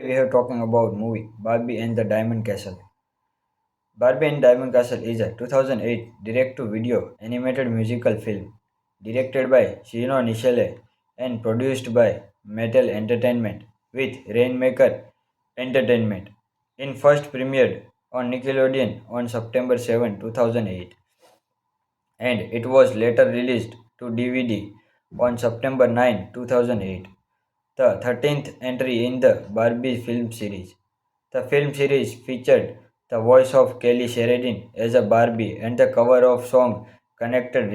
We are talking about movie Barbie and the Diamond Castle. Barbie and Diamond Castle is a 2008 direct-to-video animated musical film directed by Shino Nishile and produced by Mattel Entertainment with Rainmaker Entertainment. It first premiered on Nickelodeon on September 7, 2008, and it was later released to DVD on September 9, 2008, the 13th entry in the Barbie film series. The film series featured the voice of Kelly Sheridan as a Barbie and the cover of song Connected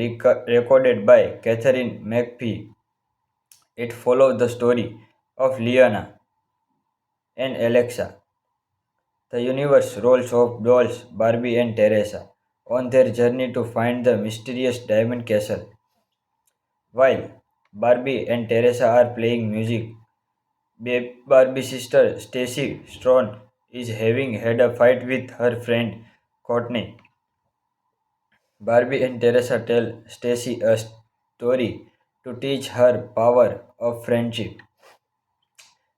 recorded by Catherine McPhee. It followed the story of Liana and Alexa, the universe roles of dolls Barbie and Teresa, on their journey to find the mysterious Diamond Castle. While Barbie and Teresa are playing music, Barbie's sister Stacy Strong is having had a fight with her friend Courtney. Barbie and Teresa tell Stacy a story to teach her power of friendship.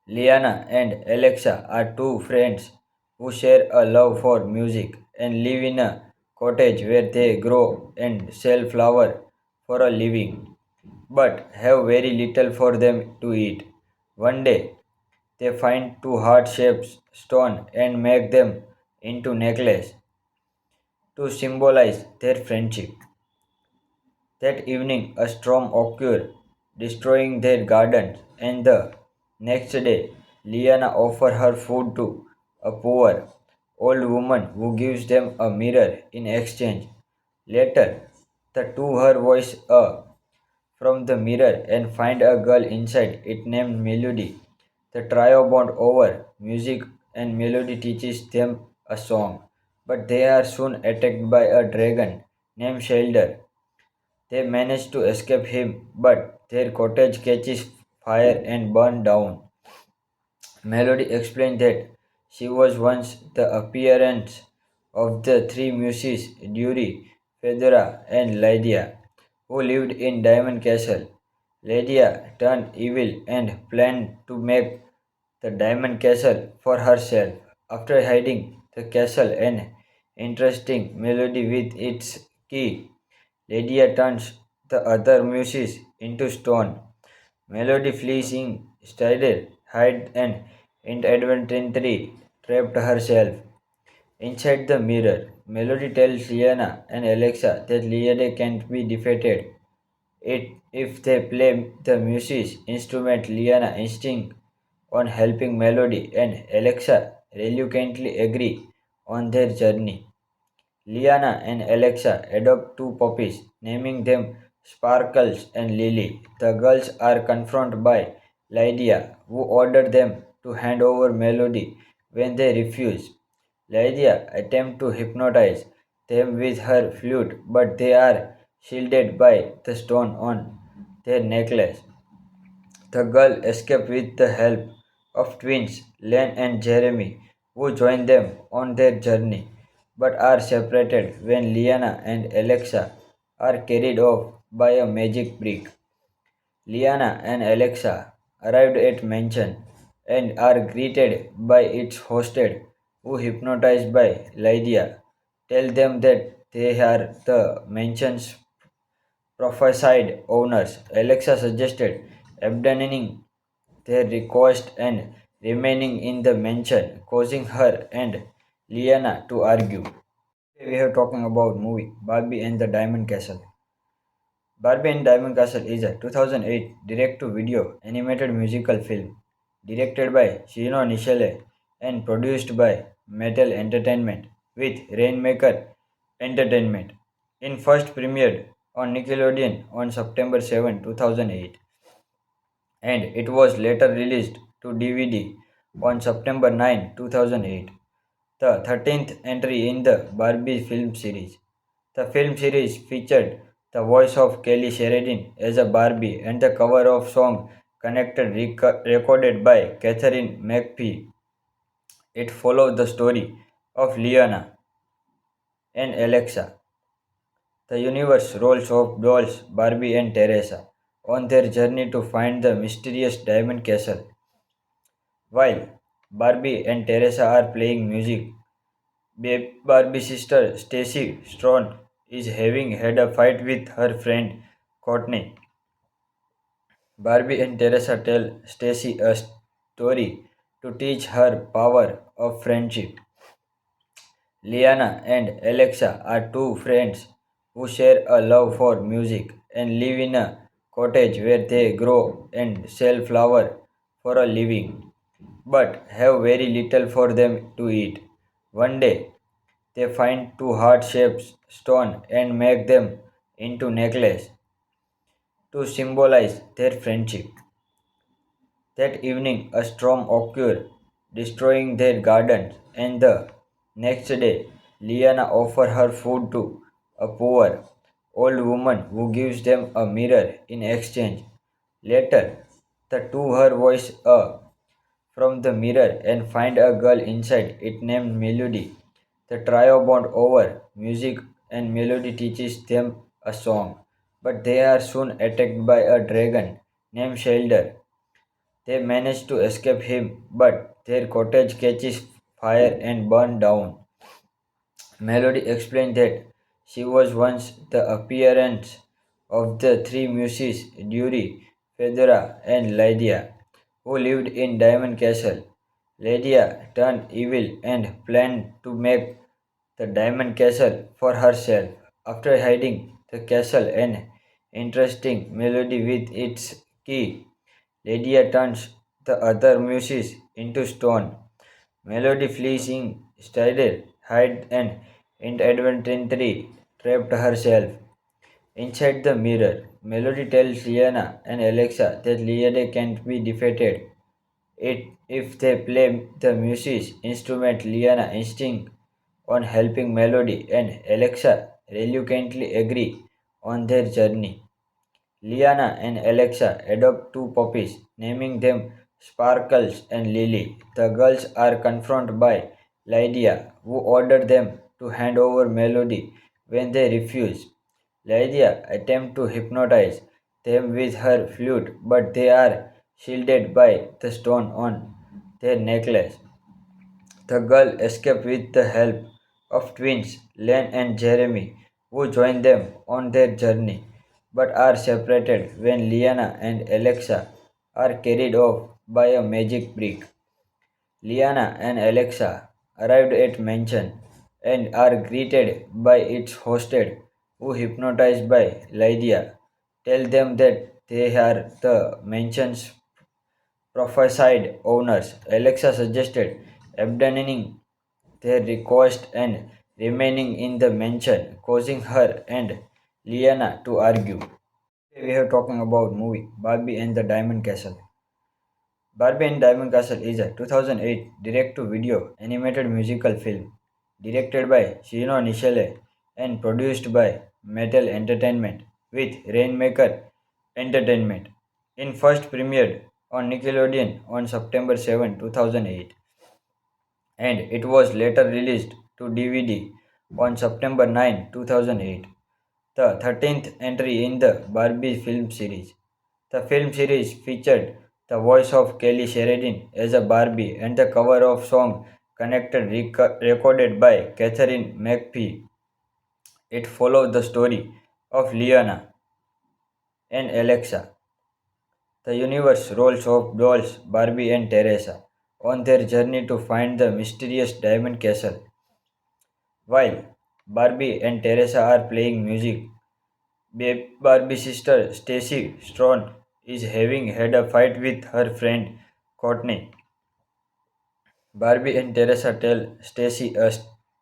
Liana and Alexa are two friends who share a love for music and live in a cottage where they grow and sell flour for a living, but have very little for them to eat. One day, they find two heart-shaped stones and make them into necklace to symbolize their friendship. That evening, a storm occurs, destroying their gardens, and the next day, Liana offers her food to a poor old woman who gives them a mirror in exchange. Later, the two her voice from the mirror and find a girl inside it named Melody. The trio bond over music and Melody teaches them a song, but they are soon attacked by a dragon named Shelder. They manage to escape him, but their cottage catches fire and burns down. Melody explained that she was once the appearance of the three muses Dury, Fedora, and Lydia, who lived in Diamond Castle. Lydia turned evil and planned to make the Diamond Castle for herself. After hiding the castle and interesting Melody with its key, Lydia turns the other muses into stone. Melody flees instead, hide and inadvertently trapped herself inside the mirror. Melody tells Liana and Alexa that Liana can't be defeated. If they play the music instrument, Liana insists on helping Melody and Alexa reluctantly agree on their journey. Liana and Alexa adopt two puppies, naming them Sparkles and Lily. The girls are confronted by Lydia, who ordered them to hand over Melody when they refuse. Lydia attempts to hypnotize them with her flute, but they are shielded by the stone on their necklace. The girl escape with the help of twins Len and Jeremy, who join them on their journey, but are separated when Liana and Alexa are carried off by a magic brick. Liana and Alexa arrived at mansion and are greeted by its hostess, who hypnotized by Lydia, tell them that they are the mansion's prophesied owners. Alexa suggested abandoning their request and remaining in the mansion, causing her and Liana to argue. We are talking about movie Barbie and the Diamond Castle. Barbie and Diamond Castle is a 2008 direct-to-video animated musical film directed by Shino Nishile and produced by Mattel Entertainment with Rainmaker Entertainment. It first premiered on Nickelodeon on September 7, 2008, and it was later released to DVD on September 9, 2008, the 13th entry in the Barbie film series. The film series featured the voice of Kelly Sheridan as a Barbie and the cover of song Connected recorded by Catherine McPhee. It followed the story of Liana and Alexa, the universe roles of dolls Barbie and Teresa, on their journey to find the mysterious Diamond Castle. While Barbie and Teresa are playing music. Barbie's sister Stacy Strong is having had a fight with her friend Courtney. Barbie and Teresa tell Stacy a story to teach her power of friendship. Liana and Alexa are two friends who share a love for music and live in a cottage where they grow and sell flour for a living, but have very little for them to eat. One day, they find two heart-shaped stones and make them into necklace to symbolize their friendship. That evening, a storm occurred, destroying their gardens, and the next day, Liana offers her food to a poor old woman who gives them a mirror in exchange. Later, the two her voice from the mirror and find a girl inside it named Melody. The trio bond over music and Melody teaches them a song, but they are soon attacked by a dragon named Shelder. They manage to escape him, but their cottage catches fire and burns down. Melody explained that she was once the appearance of the three muses, Dury, Fedora, and Lydia, who lived in Diamond Castle. Lydia turned evil and planned to make the Diamond Castle for herself. After hiding the castle and interesting Melody with its key, Lydia turns the other muses into stone. Melody flees instead, hide and inadvertently trapped herself inside the mirror. Melody tells Liana and Alexa that Liana can't be defeated. If they play the music instrument, Liana insists on helping Melody, and Alexa reluctantly agree on their journey. Liana and Alexa adopt two puppies, naming them Sparkles and Lily. The girls are confronted by Lydia, who ordered them to hand over Melody when they refuse. Lydia attempts to hypnotize them with her flute, but they are shielded by the stone on their necklace. The girl escape with the help of twins Len and Jeremy, who join them on their journey, but are separated when Liana and Alexa are carried off by a magic brick. Liana and Alexa arrived at mansion and are greeted by its hostess, who hypnotized by Lydia, tell them that they are the mansion's prophesied owners. Alexa suggested abandoning their request and remaining in the mansion, causing her and Liana to argue. Today we are talking about movie Barbie and the Diamond Castle. Barbie and Diamond Castle is a 2008 direct-to-video animated musical film directed by Shino Nishile and produced by Mattel Entertainment with Rainmaker Entertainment. It first premiered on Nickelodeon on September 7, 2008, and it was later released to DVD on September 9, 2008, the 13th entry in the Barbie film series. The film series featured the voice of Kelly Sheridan as a Barbie and the cover of song Connected recorded by Catherine McPhee. It followed the story of Liana and Alexa, the universe roles of dolls Barbie and Teresa, on their journey to find the mysterious Diamond Castle. While Barbie and Teresa are playing music, Barbie's sister Stacy Strong is having had a fight with her friend Courtney. Barbie and Teresa tell Stacy a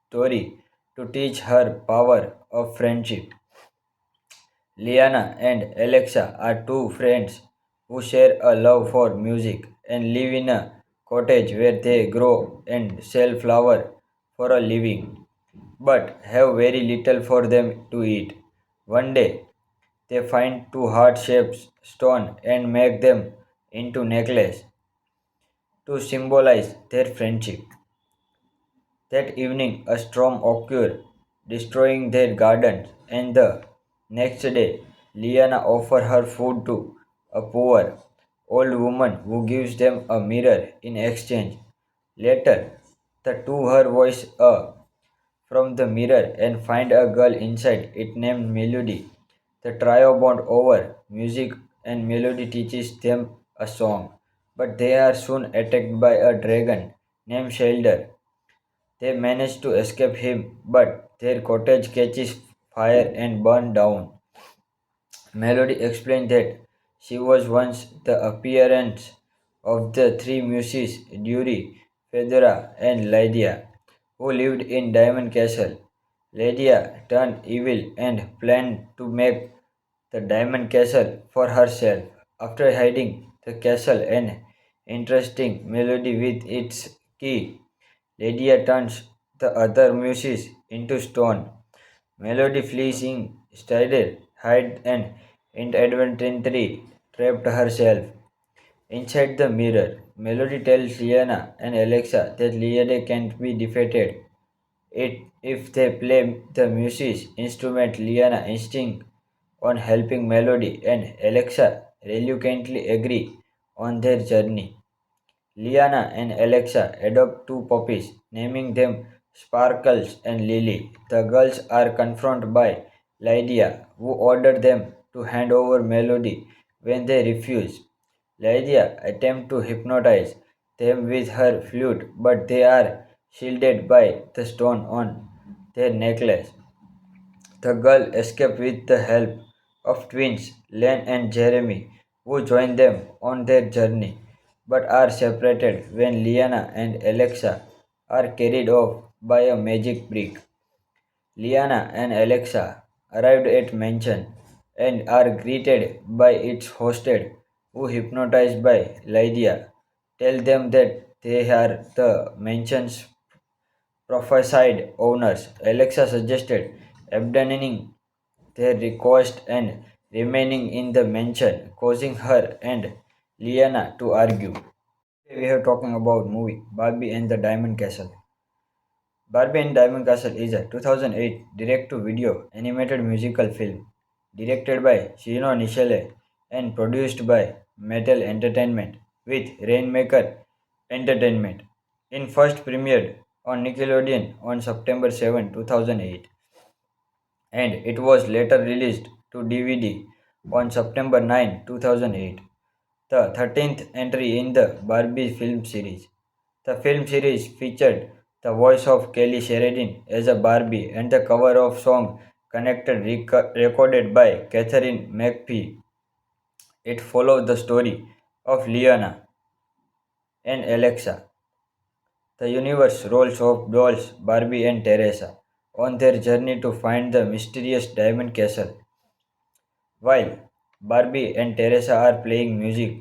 story to teach her power of friendship. Liana and Alexa are two friends who share a love for music and live in a cottage where they grow and sell flour for a living, but have very little for them to eat. One day, they find two heart-shaped stones and make them into necklace to symbolize their friendship. That evening, a storm occurred, destroying their gardens, and the next day, Liana offers her food to a poor old woman who gives them a mirror in exchange. Later, the two her voice from the mirror and find a girl inside it named Melody. The trio bond over music and Melody teaches them a song, but they are soon attacked by a dragon named Shelder. They manage to escape him, but their cottage catches fire and burns down. Melody explained that she was once the appearance of the three muses Dury, Fedora, and Lydia, who lived in Diamond Castle. Lydia turned evil and planned to make the Diamond Castle for herself. After hiding the castle and interesting Melody with its key, Lydia turns the other muses into stone. Melody flees instead, hide and inadvertently trapped herself inside the mirror. Melody tells Liana and Alexa that Liana can't be defeated. If they play the music instrument, Liana insists on helping Melody and Alexa reluctantly agree on their journey. Liana and Alexa adopt two puppies, naming them Sparkles and Lily. The girls are confronted by Lydia, who ordered them to hand over Melody when they refuse. Lydia attempts to hypnotize them with her flute, but they are shielded by the stone on their necklace. The girl escape with the help of twins Len and Jeremy, who join them on their journey, but are separated when Liana and Alexa are carried off by a magic brick. Liana and Alexa arrived at mansion and are greeted by its hostess, who hypnotized by Lydia, tell them that they are the mansion's prophesied owners. Alexa suggested abandoning their request and remaining in the mansion, causing her and Liana to argue. Today we are talking about movie Barbie and the Diamond Castle. Barbie and Diamond Castle is a 2008 direct-to-video animated musical film directed by Shino Nishile and produced by Mattel Entertainment with Rainmaker Entertainment. It first premiered on Nickelodeon on September 7, 2008, and it was later released to DVD on September 9, 2008, the 13th entry in the Barbie film series. The film series featured the voice of Kelly Sheridan as a Barbie and the cover of song Connected recorded by Catherine McPhee. It followed the story of Leona and Alexa, the universe roles of dolls Barbie and Teresa, on their journey to find the mysterious Diamond Castle. While Barbie and Teresa are playing music,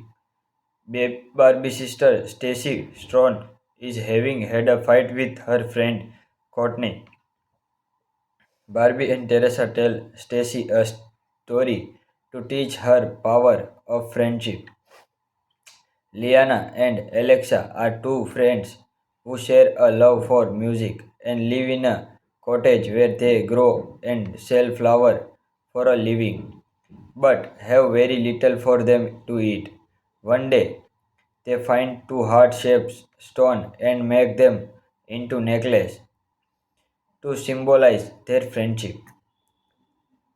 Barbie's sister Stacy Strong is having had a fight with her friend Courtney. Barbie and Teresa tell Stacy a story to teach her power of friendship. Liana and Alexa are two friends who share a love for music and live in a cottage where they grow and sell flour for a living, but have very little for them to eat. One day, they find two heart-shaped stones and make them into necklaces to symbolize their friendship.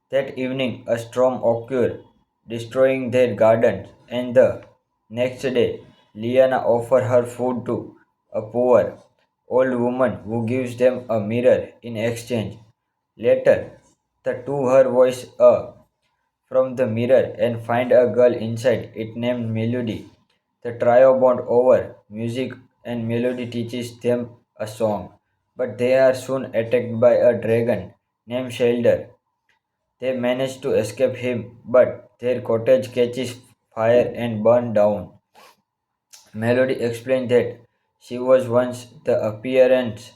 That evening, a storm occurred, destroying their gardens, and the next day, Liana offers her food to a poor old woman who gives them a mirror in exchange. Later, the two her voice from the mirror and find a girl inside it named Melody. The trio bond over music and Melody teaches them a song, but they are soon attacked by a dragon named Shelder. They manage to escape him, but their cottage catches fire and burns down. Melody explained that she was once the appearance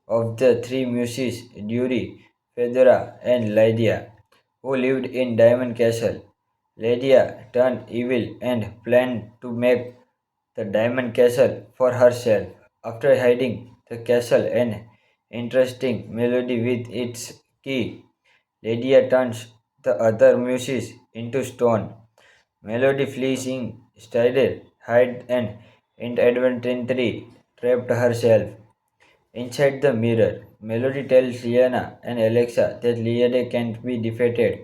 of the three muses Dury, Fedora, and Lydia, who lived in Diamond Castle. Lydia turned evil and planned to make the Diamond Castle for herself. After hiding the castle and interesting Melody with its key, Lydia turns the other muses into stone. Melody flees instead, hide and inadvertently trapped herself inside the mirror. Melody tells Liana and Alexa that Liana can't be defeated.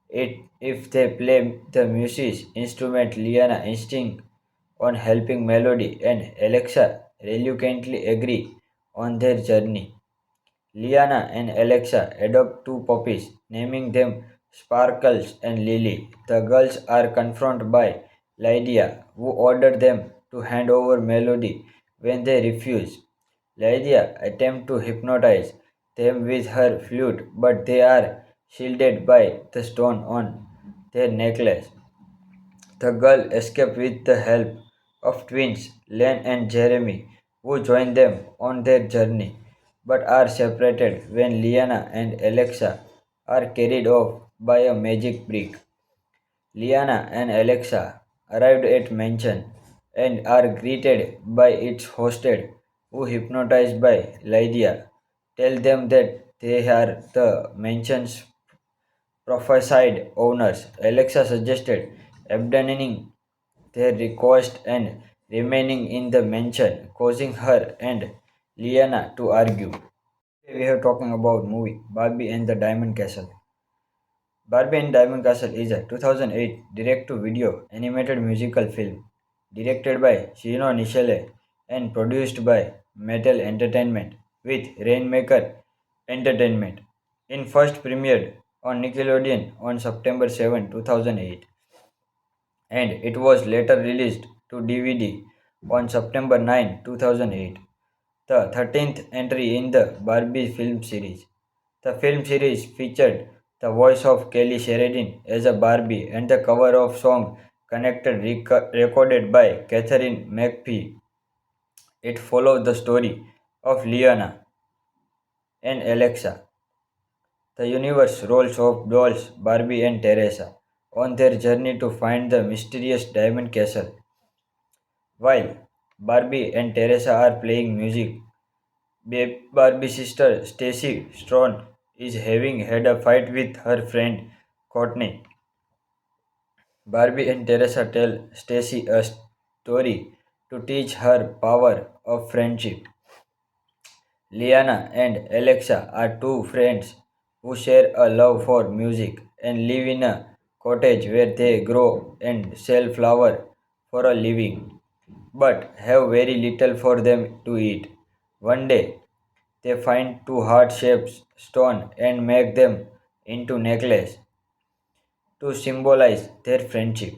If they play the music instrument, Liana insists on helping Melody, and Alexa reluctantly agree on their journey. Liana and Alexa adopt two puppies, naming them Sparkles and Lily. The girls are confronted by Lydia, who ordered them to hand over Melody when they refuse. Lydia attempts to hypnotize them with her flute, but they are shielded by the stone on their necklace. The girl escapes with the help of twins Len and Jeremy, who join them on their journey, but are separated when Liana and Alexa are carried off by a magic brick. Liana and Alexa arrived at mansion and are greeted by its hostess, who hypnotized by Lydia tell them that they are the mansion's prophesied owners. Alexa suggested abandoning their request and remaining in the mansion, causing her and Liana to argue. We are talking about movie Barbie and the Diamond Castle. Barbie and Diamond Castle is a 2008 direct-to-video animated musical film directed by Shino Nishile and produced by Mattel Entertainment with Rainmaker Entertainment. It first premiered on Nickelodeon on September 7, 2008, and it was later released to DVD on September 9, 2008, the 13th entry in the Barbie film series. The film series featured the voice of Kelly Sheridan as a Barbie and the cover of song Connected recorded by Catherine McPhee. It followed the story of Liana and Alexa, the universe roles of dolls Barbie and Teresa, on their journey to find the mysterious Diamond Castle. While Barbie and Teresa are playing music, Barbie's sister Stacy Strong is having had a fight with her friend Courtney. Barbie and Teresa tell Stacy a story to teach her power of friendship. Liana and Alexa are two friends who share a love for music and live in a cottage where they grow and sell flour for a living, but have very little for them to eat. One day, they find two heart-shaped stones and make them into necklaces to symbolize their friendship.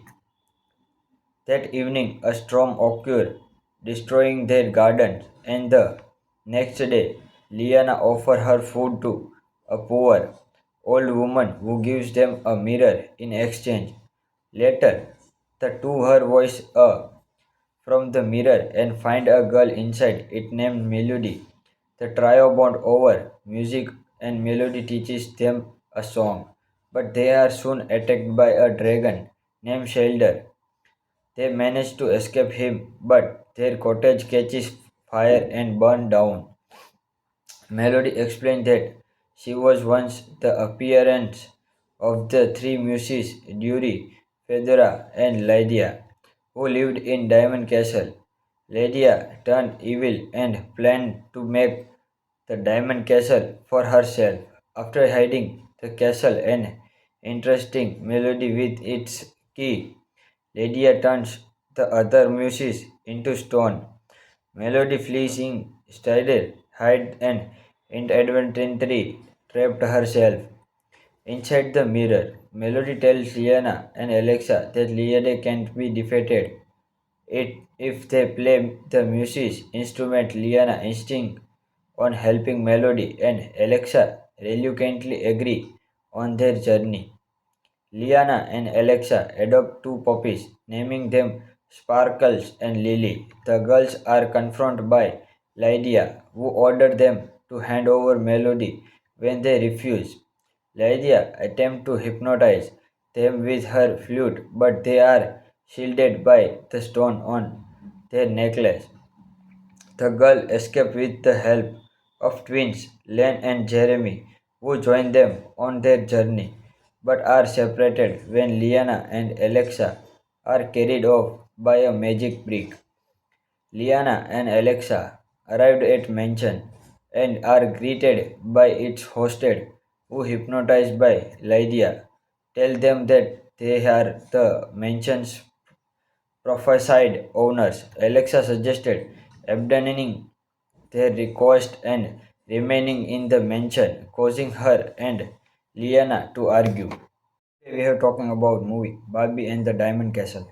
That evening, a storm occurs, destroying their gardens, and the next day, Liana offers her food to a poor old woman who gives them a mirror in exchange. Later, the two her voice from the mirror and find a girl inside it named Melody. The trio bond over music and Melody teaches them a song, but they are soon attacked by a dragon named Shelder. They manage to escape him, but their cottage catches fire and burns down. Melody explained that she was once the appearance of the three muses Dury, Fedora, and Lydia, who lived in Diamond Castle. Lydia turned evil and planned to make the Diamond Castle for herself. After hiding the castle and interesting Melody with its key, Lydia turns the other muses into stone. Melody flees instead, hide and inadvertently trapped herself inside the mirror. Melody tells Liana and Alexa that Liana can't be defeated. If they play the music instrument, Liana insists on helping Melody, and Alexa reluctantly agree on their journey. Liana and Alexa adopt two puppies, naming them Sparkles and Lily. The girls are confronted by Lydia, who ordered them to hand over Melody when they refuse. Lydia attempts to hypnotize them with her flute, but they are shielded by the stone on their necklace. The girl escapes with the help of twins Len and Jeremy, who join them on their journey, but are separated when Liana and Alexa are carried off by a magic brick. Liana and Alexa arrived at mansion and are greeted by its hostess, who, hypnotized by Lydia, tell them that they are the mansion's prophesied owners. Alexa suggested abandoning their request and remaining in the mansion, causing her and Liana to argue. We are talking about movie Barbie and the Diamond Castle.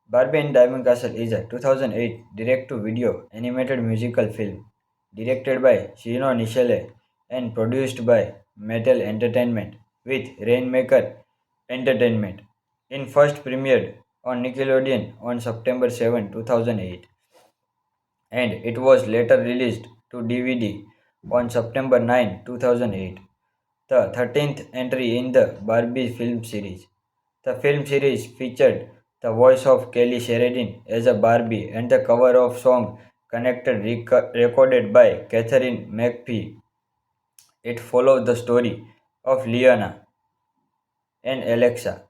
Barbie and Diamond Castle is a 2008 direct-to-video animated musical film directed by Shino Nishile and produced by Mattel Entertainment with Rainmaker Entertainment. It first premiered on Nickelodeon on September 7, 2008, and it was later released to DVD on September 9, 2008, the 13th entry in the Barbie film series. The film series featured the voice of Kelly Sheridan as a Barbie and the cover of song Connected recorded by Catherine McPhee. It followed the story of Liana and Alexa,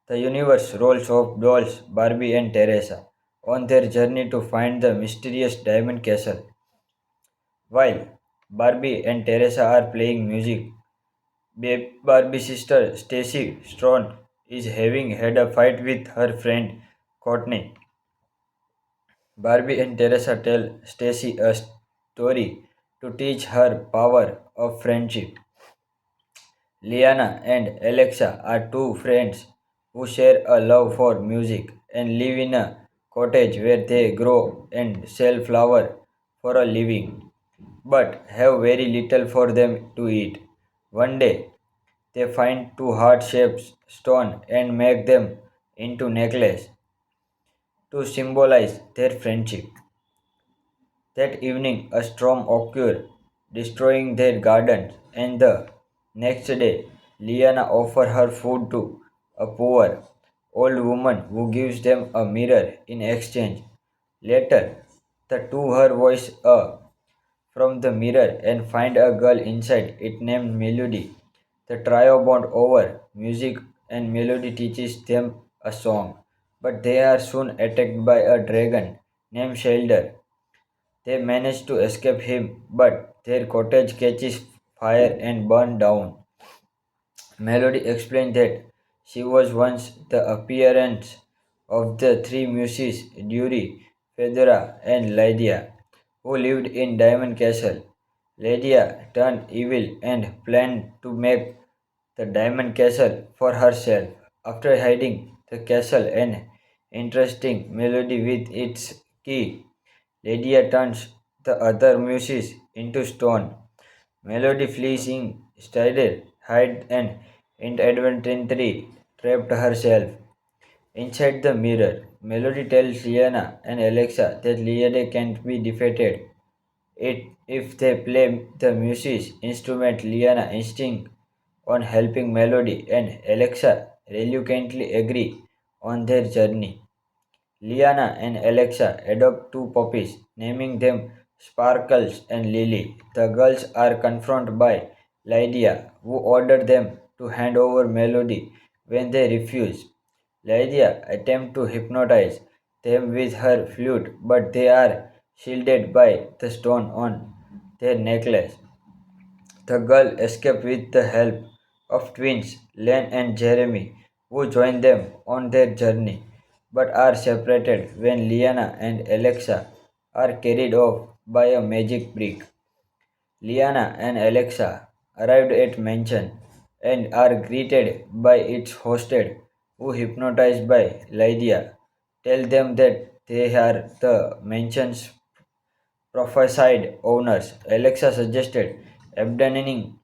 the universe roles of dolls Barbie and Teresa, on their journey to find the mysterious Diamond Castle. While Barbie and Teresa are playing music, Barbie's sister Stacy Strong is having had a fight with her friend Courtney. Barbie and Teresa tell Stacy a story to teach her power of friendship. Liana and Alexa are two friends who share a love for music and live in a cottage where they grow and sell flour for a living, but have very little for them to eat. One day, they find two heart-shaped stones and make them into necklaces to symbolize their friendship. That evening, a storm occurs, destroying their gardens, and the next day, Liana offers her food to a poor old woman who gives them a mirror in exchange. Later, the two her voice from the mirror and find a girl inside it named Melody. The trio bond over music and Melody teaches them a song, but they are soon attacked by a dragon named Shelder. They manage to escape him, but their cottage catches fire and burns down. Melody explained that she was once the appearance of the three muses Dury, Fedora, and Lydia, who lived in Diamond Castle. Lydia turned evil and planned to make the Diamond Castle for herself. After hiding the castle and entrusting Melody with its key, Lydia turns the other muses into stone. Melody flees instead, hide and inadvertently trapped herself inside the mirror. Melody tells Liana and Alexa that Liana can't be defeated. If they play the music instrument, Liana insists on helping Melody, and Alexa reluctantly agree on their journey. Liana and Alexa adopt two puppies, naming them Sparkles and Lily. The girls are confronted by Lydia, who ordered them to hand over Melody when they refuse. Lydia attempts to hypnotize them with her flute, but they are shielded by the stone on their necklace. The girl escape with the help of twins Len and Jeremy, who join them on their journey, but are separated when Liana and Alexa are carried off by a magic brick. Liana and Alexa arrived at mansion and are greeted by its hostess, who, hypnotized by Lydia, tell them that they are the mansion's prophesied owners. Alexa suggested abandoning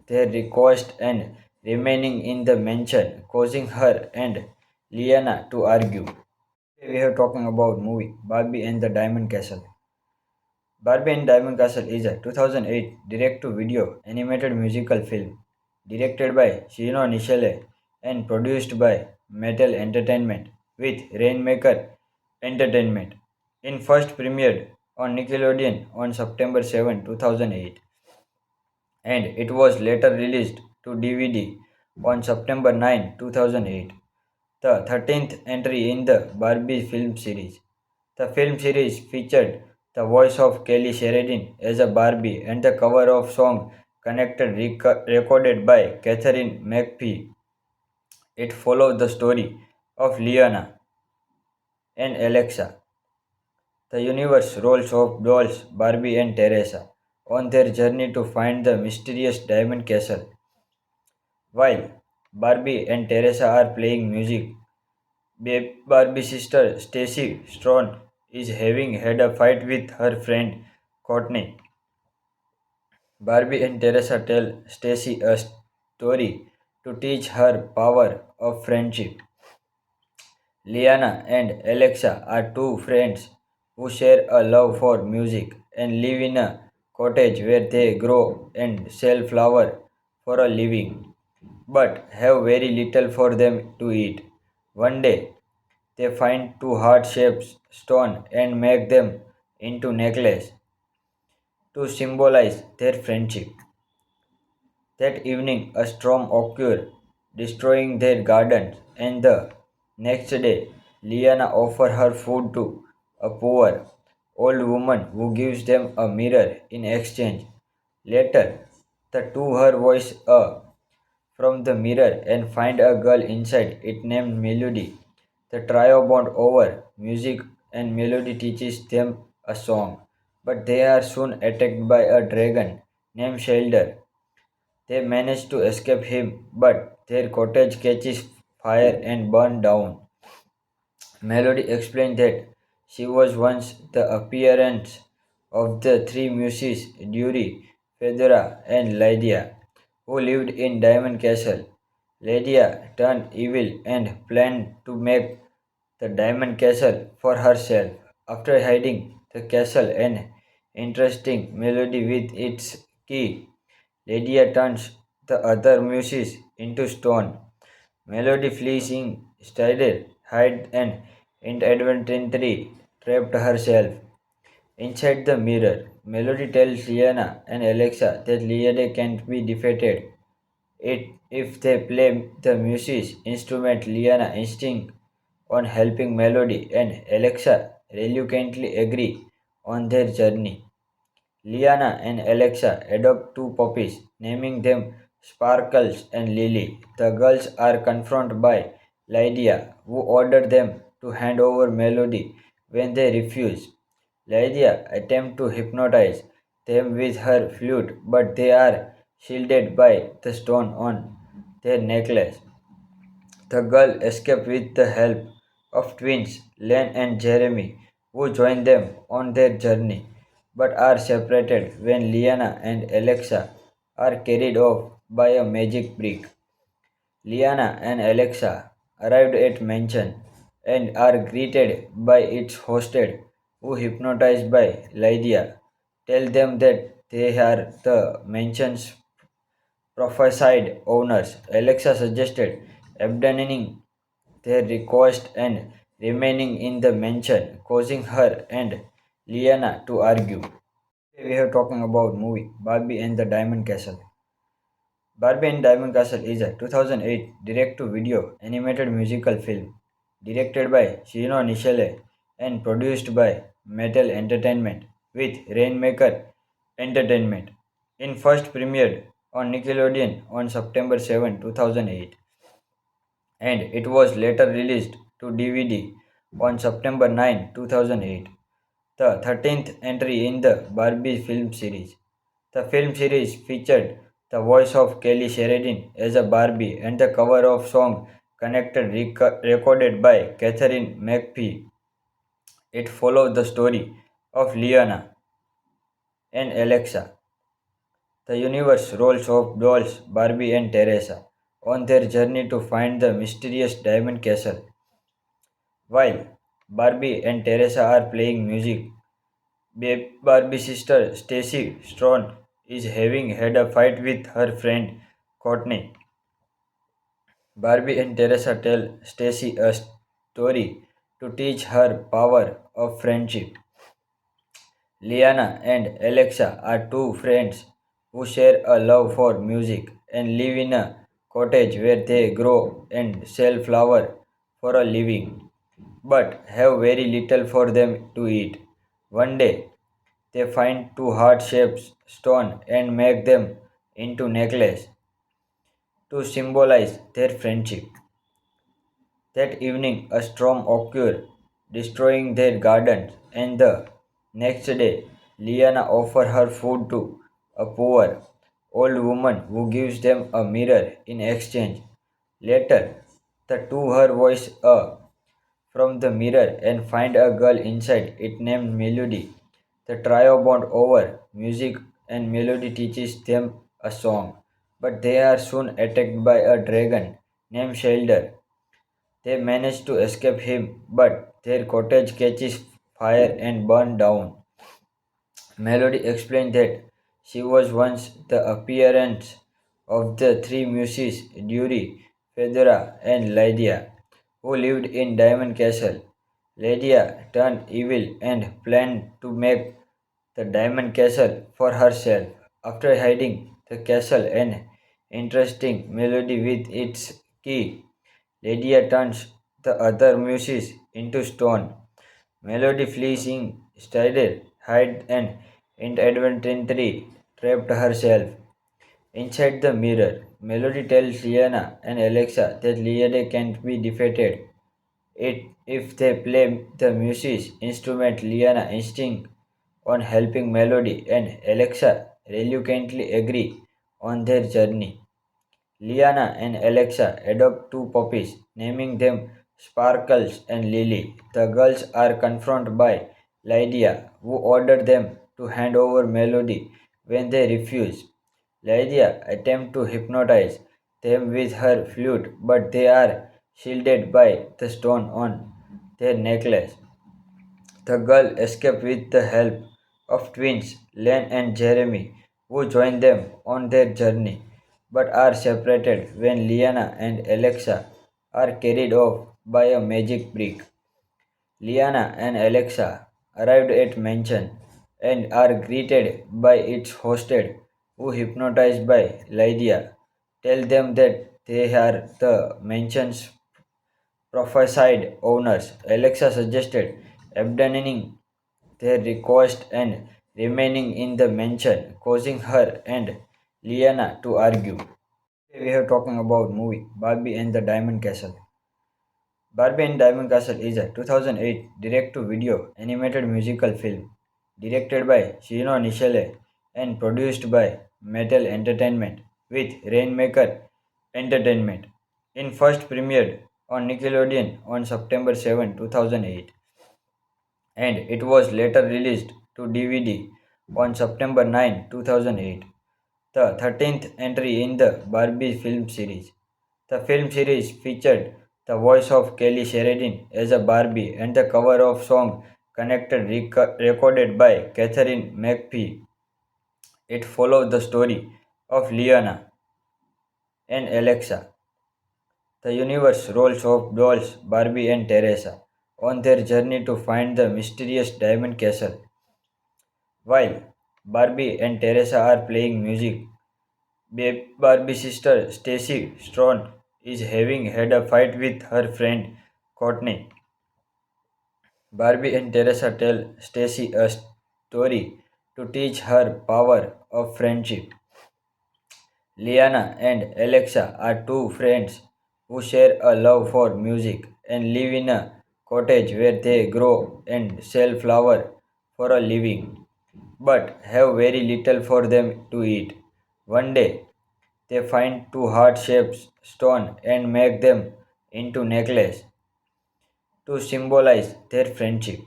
their request and remaining in the mansion, causing her and Liana to argue. We are talking about movie Barbie and the Diamond Castle. Barbie and Diamond Castle is a 2008 direct-to-video animated musical film directed by Shino Nishile and produced by Mattel Entertainment with Rainmaker Entertainment. It first premiered on Nickelodeon on September 7, 2008, and it was later released to DVD on September 9, 2008, the 13th entry in the Barbie film series. The film series featured the voice of Kelly Sheridan as a Barbie and the cover of song Connected recorded by Catherine McPhee. It followed the story of Liana and Alexa, the universe roles of dolls Barbie and Teresa, on their journey to find the mysterious diamond castle. While Barbie and Teresa are playing music, Barbie's sister Stacy Strone is having had a fight with her friend Courtney. Barbie and Teresa tell Stacy a story to teach her power of friendship. Liana and Alexa are two friends who share a love for music and live in a cottage where they grow and sell flour for a living, but have very little for them to eat. One day, they find two heart-shaped stones and make them into necklace to symbolize their friendship. That evening, a storm occurred, destroying their gardens, and the next day, Liana offers her food to a poor old woman who gives them a mirror in exchange. Later, the two her voice from the mirror and find a girl inside it named Melody. The trio bond over music and Melody teaches them a song, but they are soon attacked by a dragon named Shelder. They manage to escape him, but their cottage catches fire and burns down. Melody explained that she was once the appearance of the three muses Dury, Fedora, and Lydia, who lived in Diamond Castle. Lydia turned evil and planned to make the Diamond Castle for herself. After hiding the castle and interesting Melody with its key, Lydia turns the other muses into stone. Melody flees instead, hide and inadvertently trapped herself inside the mirror. Melody tells Liana and Alexa that Liana can't be defeated. If they play the music instrument, Liana insists on helping Melody and Alexa reluctantly agree on their journey. Liana and Alexa adopt two puppies, naming them Sparkles and Lily. The girls are confronted by Lydia, who ordered them to hand over Melody when they refuse. Lydia attempts to hypnotize them with her flute, but they are shielded by the stone on their necklace. The girl escape with the help of twins Len and Jeremy, who join them on their journey, but are separated when Liana and Alexa are carried off by a magic brick. Liana and Alexa arrived at mansion and are greeted by its hostess, who hypnotized by Lydia, tell them that they are the mansion's prophesied owners. Alexa suggested abandoning their request and remaining in the mansion, causing her and Liana to argue. Today we are talking about movie Barbie and the Diamond Castle. Barbie and Diamond Castle is a 2008 direct-to-video animated musical film directed by Shino Nishile and produced by Mattel Entertainment with Rainmaker Entertainment. It first premiered on Nickelodeon on September 7, 2008, and it was later released to DVD on September 9, 2008, the 13th entry in the Barbie film series. The film series featured the voice of Kelly Sheridan as a Barbie and the cover of song Connected recorded by Catherine McPhee. It followed the story of Liana and Alexa, the universe roles of dolls Barbie and Teresa, on their journey to find the mysterious diamond castle. While Barbie and Teresa are playing music, Barbie's sister Stacy Strone is having had a fight with her friend Courtney. Barbie and Teresa tell Stacy a story to teach her power of friendship. Liana and Alexa are two friends who share a love for music and live in a cottage where they grow and sell flour for a living, but have very little for them to eat. One day, they find two heart-shaped stones and make them into necklace to symbolize their friendship. That evening, a storm occurred, destroying their gardens, and the next day, Liana offers her food to a poor old woman who gives them a mirror in exchange. Later, the two her voice from the mirror and find a girl inside it named Melody. The trio bond over music and Melody teaches them a song, but they are soon attacked by a dragon named Shelder. They manage to escape him, but their cottage catches fire and burns down. Melody explained that she was once the appearance of the three muses Duri, Fedora, and Lydia, who lived in Diamond Castle. Lydia turned evil and planned to make the Diamond Castle for herself. After hiding the castle and interesting Melody with its key, Lydia turns the other muses into stone. Melody flees instead, hide and inadvertently trapped herself inside the mirror. Melody tells Liana and Alexa that Liana can't be defeated. If they play the music instrument, Liana insists on helping Melody and Alexa reluctantly agree on their journey. Liana and Alexa adopt two puppies, naming them Sparkles and Lily. The girls are confronted by Lydia, who ordered them to hand over Melody when they refuse. Lydia attempts to hypnotize them with her flute, but they are shielded by the stone on their necklace. The girl escape with the help of twins Len and Jeremy, who join them on their journey, but are separated when Liana and Alexa are carried off by a magic brick. Liana and Alexa arrived at mansion and are greeted by its hostess, who hypnotized by Lydia, tell them that they are the mansion's prophesied owners. Alexa suggested abandoning their request and remaining in the mansion, causing her and Liana to argue. Today we are talking about movie Barbie and the Diamond Castle. Barbie and Diamond Castle is a 2008 direct-to-video animated musical film directed by Shino Nishile and produced by Mattel Entertainment with Rainmaker Entertainment. It first premiered on Nickelodeon on September 7, 2008, and it was later released to DVD on September 9, 2008, the 13th entry in the Barbie film series. The film series featured the voice of Kelly Sheridan as a Barbie and the cover of song Connected recorded by Catherine McPhee. It followed the story of Liana and Alexa, the universe roles of dolls Barbie and Teresa, on their journey to find the mysterious Diamond Castle. While Barbie and Teresa are playing music, Barbie's sister Stacy Strong is having had a fight with her friend Courtney. Barbie and Teresa tell Stacy a story to teach her power of friendship. Liana and Alexa are two friends who share a love for music and live in a cottage where they grow and sell flowers for a living, but have very little for them to eat. One day, they find two heart-shaped stones and make them into necklace to symbolize their friendship.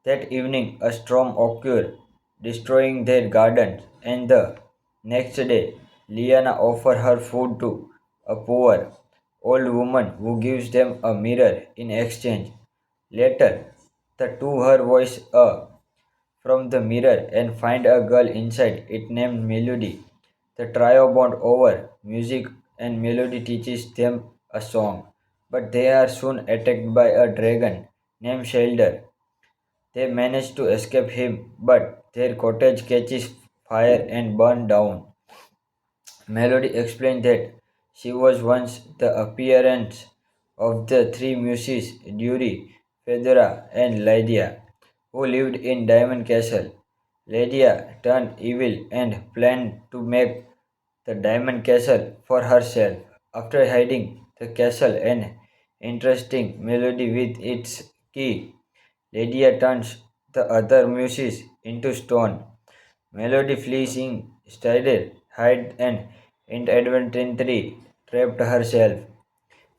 That evening, a storm occurred, destroying their gardens, and the next day, Liana offers her food to a poor old woman who gives them a mirror in exchange. Later, the two her voice from the mirror and find a girl inside it named Melody. The trio bond over music and Melody teaches them a song, but they are soon attacked by a dragon named Shelder. They manage to escape him, but their cottage catches fire and burns down. Melody explained that she was once the appearance of the three muses, Duri, Fedora, and Lydia, who lived in Diamond Castle. Lydia turned evil and planned to make the Diamond Castle for herself. After hiding the castle, an interesting melody with its key, Lydia turns the other muses into stone. Melody flees in, Strider hide and inadvertently trapped herself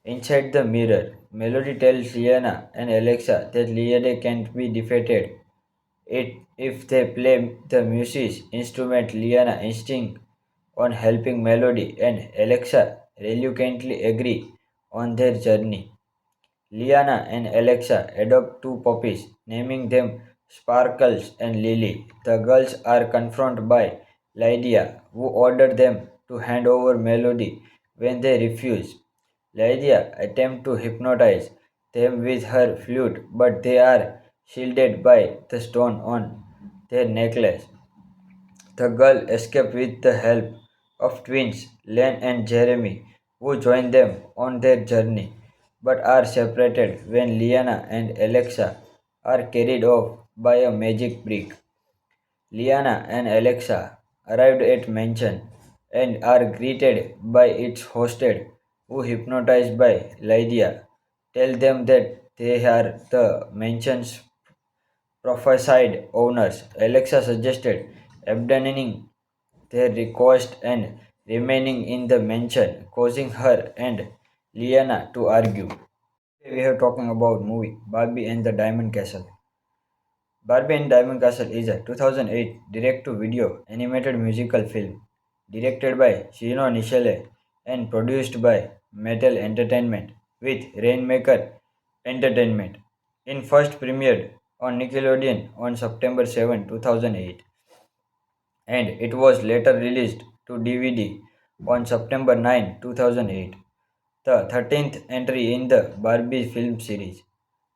inside the mirror. Melody tells Liana and Alexa that Liana can't be defeated. If they play the music instrument, Liana insists on helping Melody and Alexa reluctantly agree on their journey. Liana and Alexa adopt two puppies, naming them Sparkles and Lily. The girls are confronted by Lydia, who ordered them to hand over Melody when they refuse. Lydia attempts to hypnotize them with her flute, but they are shielded by the stone on their necklace. The girl escaped with the help of twins Len and Jeremy, who join them on their journey, but are separated when Liana and Alexa are carried off by a magic brick. Liana and Alexa arrived at mansion and are greeted by its hostess, who hypnotized by Lydia, tell them that they are the mansion's prophesied owners. Alexa suggested abandoning their request and remaining in the mansion, causing her and Liana to argue. We are talking about movie Barbie and the Diamond Castle. Barbie and Diamond Castle is a 2008 direct-to-video animated musical film directed by Shino Nishile and produced by Mattel Entertainment with Rainmaker Entertainment. It first premiered on Nickelodeon on September 7, 2008, and it was later released to DVD on September 9, 2008, the 13th entry in the Barbie film series.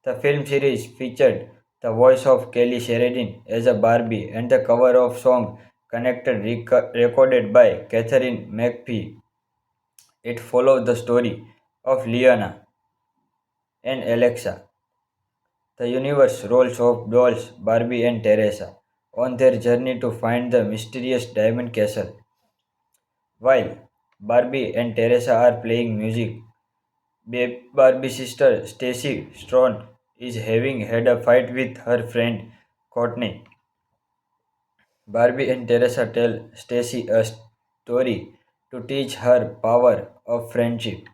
The film series featured the voice of Kelly Sheridan as a Barbie and the cover of song Connected recorded by Catherine McPhee. It followed the story of Liana and Alexa, the universe roles of dolls Barbie and Teresa, on their journey to find the mysterious Diamond Castle. While Barbie and Teresa are playing music, Barbie's sister Stacy Strong is having had a fight with her friend Courtney. Barbie and Teresa tell Stacy a story to teach her power of friendship.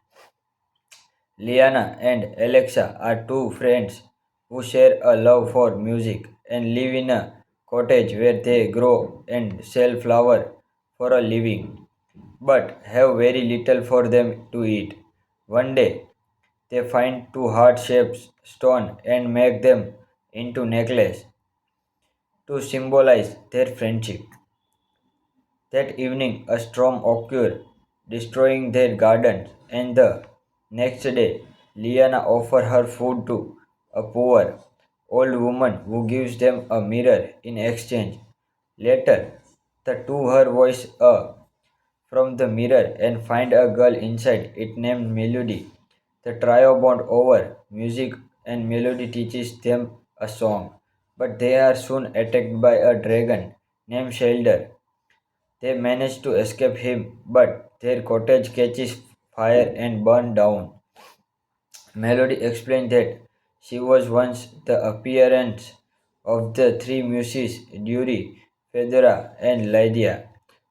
Liana and Alexa are two friends who share a love for music and live in a cottage where they grow and sell flour for a living, but have very little for them to eat. One day, they find two heart-shaped stones and make them into necklaces to symbolize their friendship. That evening, a storm occurs, destroying their gardens, and the next day, Liana offers her food to a poor old woman who gives them a mirror in exchange. Later, the two her voice from the mirror and find a girl inside it named Melody. The trio bond over music and Melody teaches them a song, but they are soon attacked by a dragon named Shelder. They manage to escape him, but their cottage catches fire and burns down. Melody explained that she was once the appearance of the three muses Duri, Fedora, and Lydia,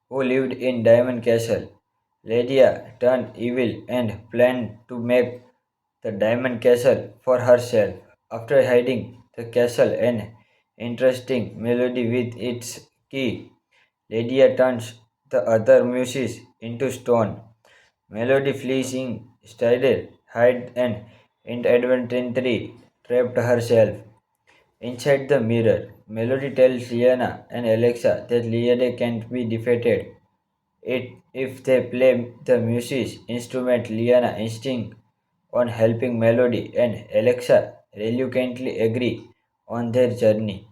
who lived in Diamond Castle. Lydia turned evil and planned to make the Diamond Castle for herself. After hiding the castle and interesting melody with its key, Lydia turns the other muses into stone. Melody flees in, Strider hide and inadvertently trapped herself inside the mirror. Melody tells Liana and Alexa that Liana can't be defeated. If they play the music instrument, Liana insists on helping Melody and Alexa reluctantly agree on their journey.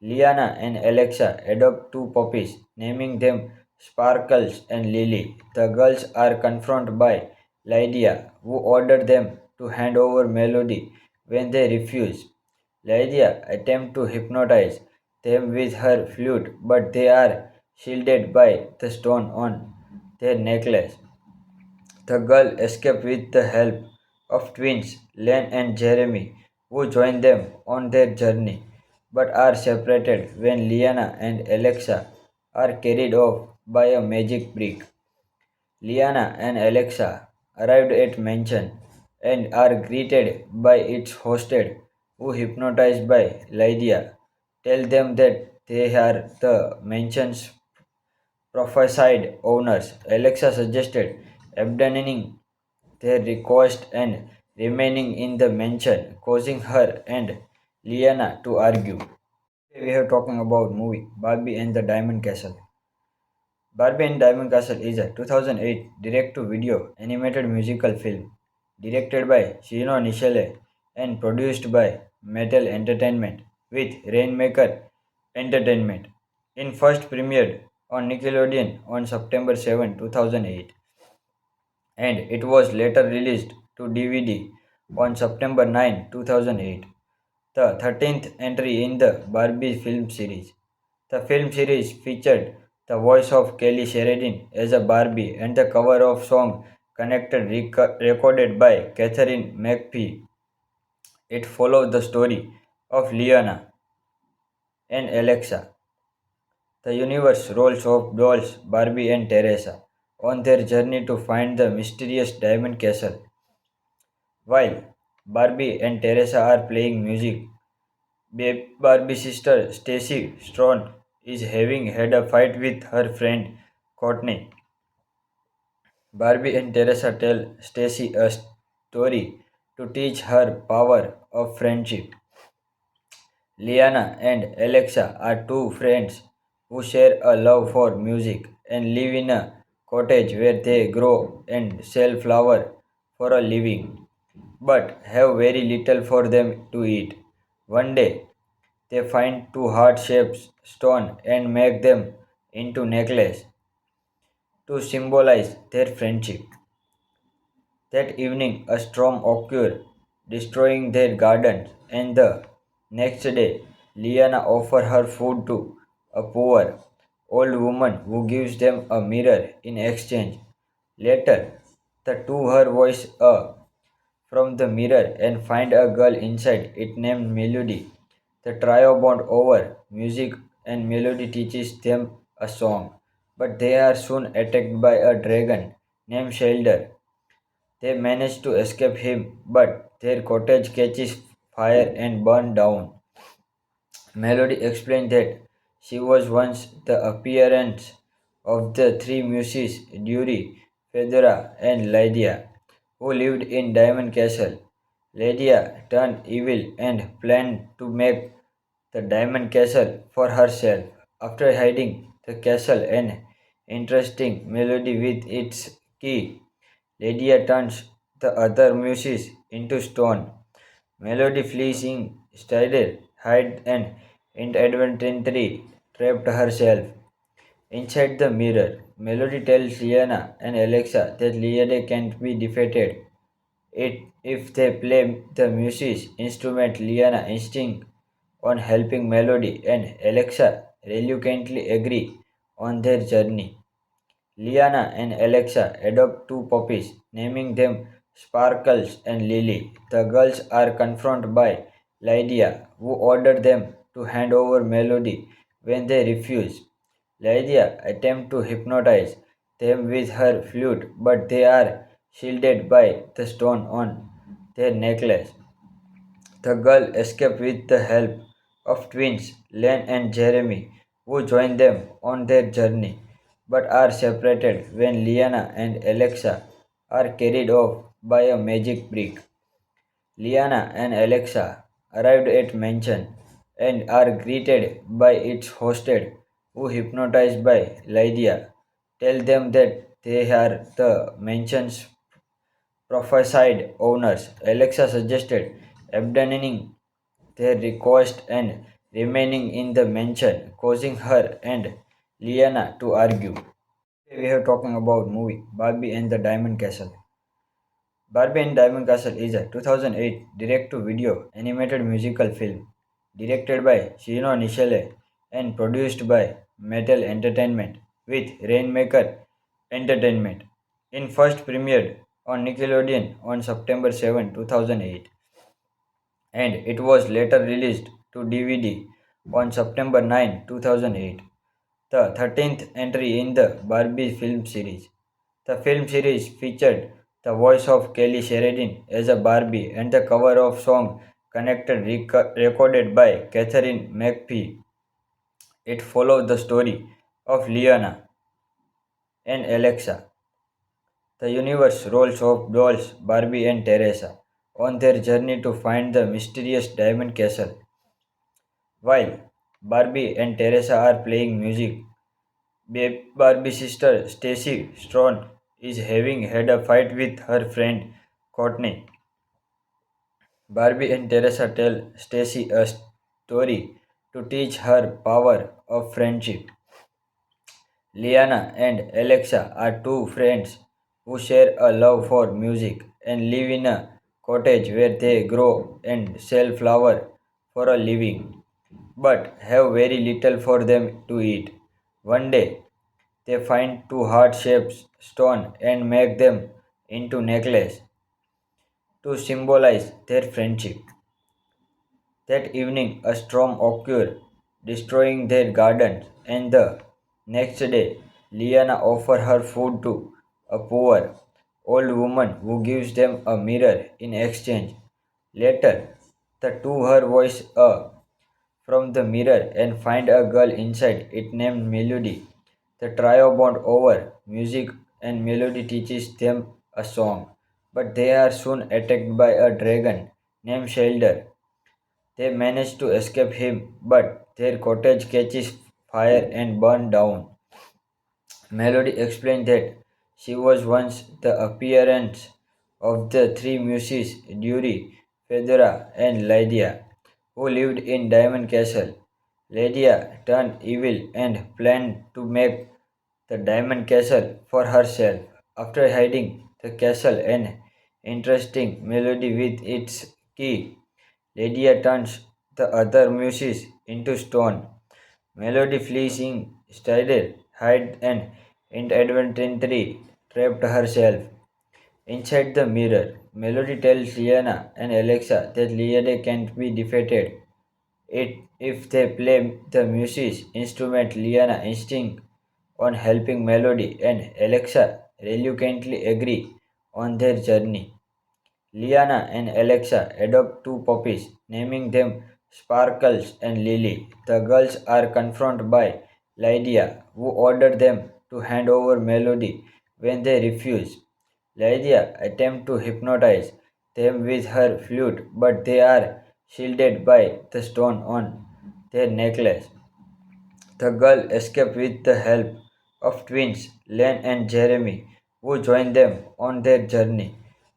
Liana and Alexa adopt two puppies, naming them Sparkles and Lily. The girls are confronted by Lydia, who ordered them to hand over Melody when they refuse. Lydia attempts to hypnotize them with her flute, but they are shielded by the stone on their necklace. The girl escape with the help of twins Len and Jeremy, who join them on their journey, but are separated when Liana and Alexa are carried off by a magic brick. Liana and Alexa arrived at mansion and are greeted by its hostess, who hypnotized by Lydia tell them that they are the mansion's prophesied owners. Alexa suggested abandoning their request and remaining in the mansion, causing her and Liana to argue. Today we are talking about movie Barbie and the Diamond Castle. Barbie and Diamond Castle is a 2008 direct-to-video animated musical film directed by Shino Nishile and produced by Mattel Entertainment with Rainmaker Entertainment. It first premiered on Nickelodeon on September 7, 2008, and it was later released to DVD on September 9, 2008, the 13th entry in the Barbie film series. The film series featured the voice of Kelly Sheridan as a Barbie and the cover of song Connected recorded by Catherine McPhee. It followed the story of Liana and Alexa, the universe roles of dolls Barbie and Teresa, on their journey to find the mysterious Diamond Castle. While Barbie and Teresa are playing music, Barbie's sister Stacy Strong is having had a fight with her friend Courtney. Barbie and Teresa tell Stacy a story to teach her power of friendship. Liana and Alexa are two friends who share a love for music and live in a cottage where they grow and sell flour for a living, but have very little for them to eat. One day, they find two heart-shaped stones and make them into necklaces to symbolize their friendship. That evening, a storm occurs, destroying their gardens, and the next day, Liana offers her food to a poor old woman who gives them a mirror in exchange. Later, the two her voice from the mirror and find a girl inside it named Melody. The trio bond over music and Melody teaches them a song, but they are soon attacked by a dragon named Shelder. They manage to escape him, but their cottage catches fire and burns down. Melody explained that she was once the appearance of the three muses Dury, Fedora, and Lydia, who lived in Diamond Castle. Lydia turned evil and planned to make the Diamond Castle for herself. After hiding the castle and entrusting Melody with its key, Lydia turns the other muses into stone. Melody flees instead, hide and inadvertently trapped herself inside the mirror. Melody tells Liana and Alexa that Liana can't be defeated. If they play the music instrument, Liana insists on helping Melody, and Alexa reluctantly agree on their journey. Liana and Alexa adopt two puppies, naming them Sparkles and Lily. The girls are confronted by Lydia, who ordered them to hand over Melody when they refuse. Lydia attempts to hypnotize them with her flute, but they are shielded by the stone on their necklace. The girl escape with the help of twins Len and Jeremy, who join them on their journey, but are separated when Liana and Alexa are carried off by a magic brick. Liana and Alexa arrived at mansion and are greeted by its hostess, who hypnotized by Lydia tell them that they are the mansion's prophesied owners. Alexa suggested abandoning their request and remaining in the mansion, causing her and Liana to argue. Today we are talking about movie Barbie and the Diamond Castle. Barbie and Diamond Castle is a 2008 direct-to-video animated musical film directed by Shino Nishile and produced by Mattel Entertainment with Rainmaker Entertainment. It first premiered on Nickelodeon on September 7, 2008, and it was later released to DVD on September 9, 2008, the 13th entry in the Barbie film series. The film series featured the voice of Kelly Sheridan as a Barbie and the cover of song Connected recorded by Catherine McPhee. It followed the story of Liana and Alexa, the universe roles of dolls Barbie and Teresa, on their journey to find the mysterious Diamond Castle. While Barbie and Teresa are playing music, Barbie's sister Stacy Strone is having had a fight with her friend Courtney. Barbie and Teresa tell Stacy a story to teach her power of friendship. Liana and Alexa are two friends who share a love for music and live in a cottage where they grow and sell flour for a living, but have very little for them to eat. One day, they find two heart-shaped stones and make them into necklace to symbolize their friendship. That evening, a storm occurred, destroying their gardens, and the next day, Liana offers her food to a poor old woman who gives them a mirror in exchange. Later, the two her voice from the mirror and find a girl inside it named Melody. The trio bond over music and Melody teaches them a song, but they are soon attacked by a dragon named Shelder. They manage to escape him, but their cottage catches fire and burns down. Melody explained that she was once the appearance of the three muses Dury, Fedora, and Lydia, who lived in Diamond Castle. Lydia turned evil and planned to make the Diamond Castle for herself. After hiding the castle and interesting Melody with its key, Lydia turns the other muses into stone. Melody flees instead, hide and inadvertently trapped herself inside the mirror. Melody tells Liana and Alexa that Liana can't be defeated. If they play the music instrument, Liana insists on helping Melody, and Alexa reluctantly agree on their journey. Liana and Alexa adopt two puppies, naming them Sparkles and Lily. The girls are confronted by Lydia, who ordered them to hand over Melody when they refuse. Lydia attempts to hypnotize them with her flute, but they are shielded by the stone on their necklace. The girl escape with the help of twins Len and Jeremy, who join them on their journey,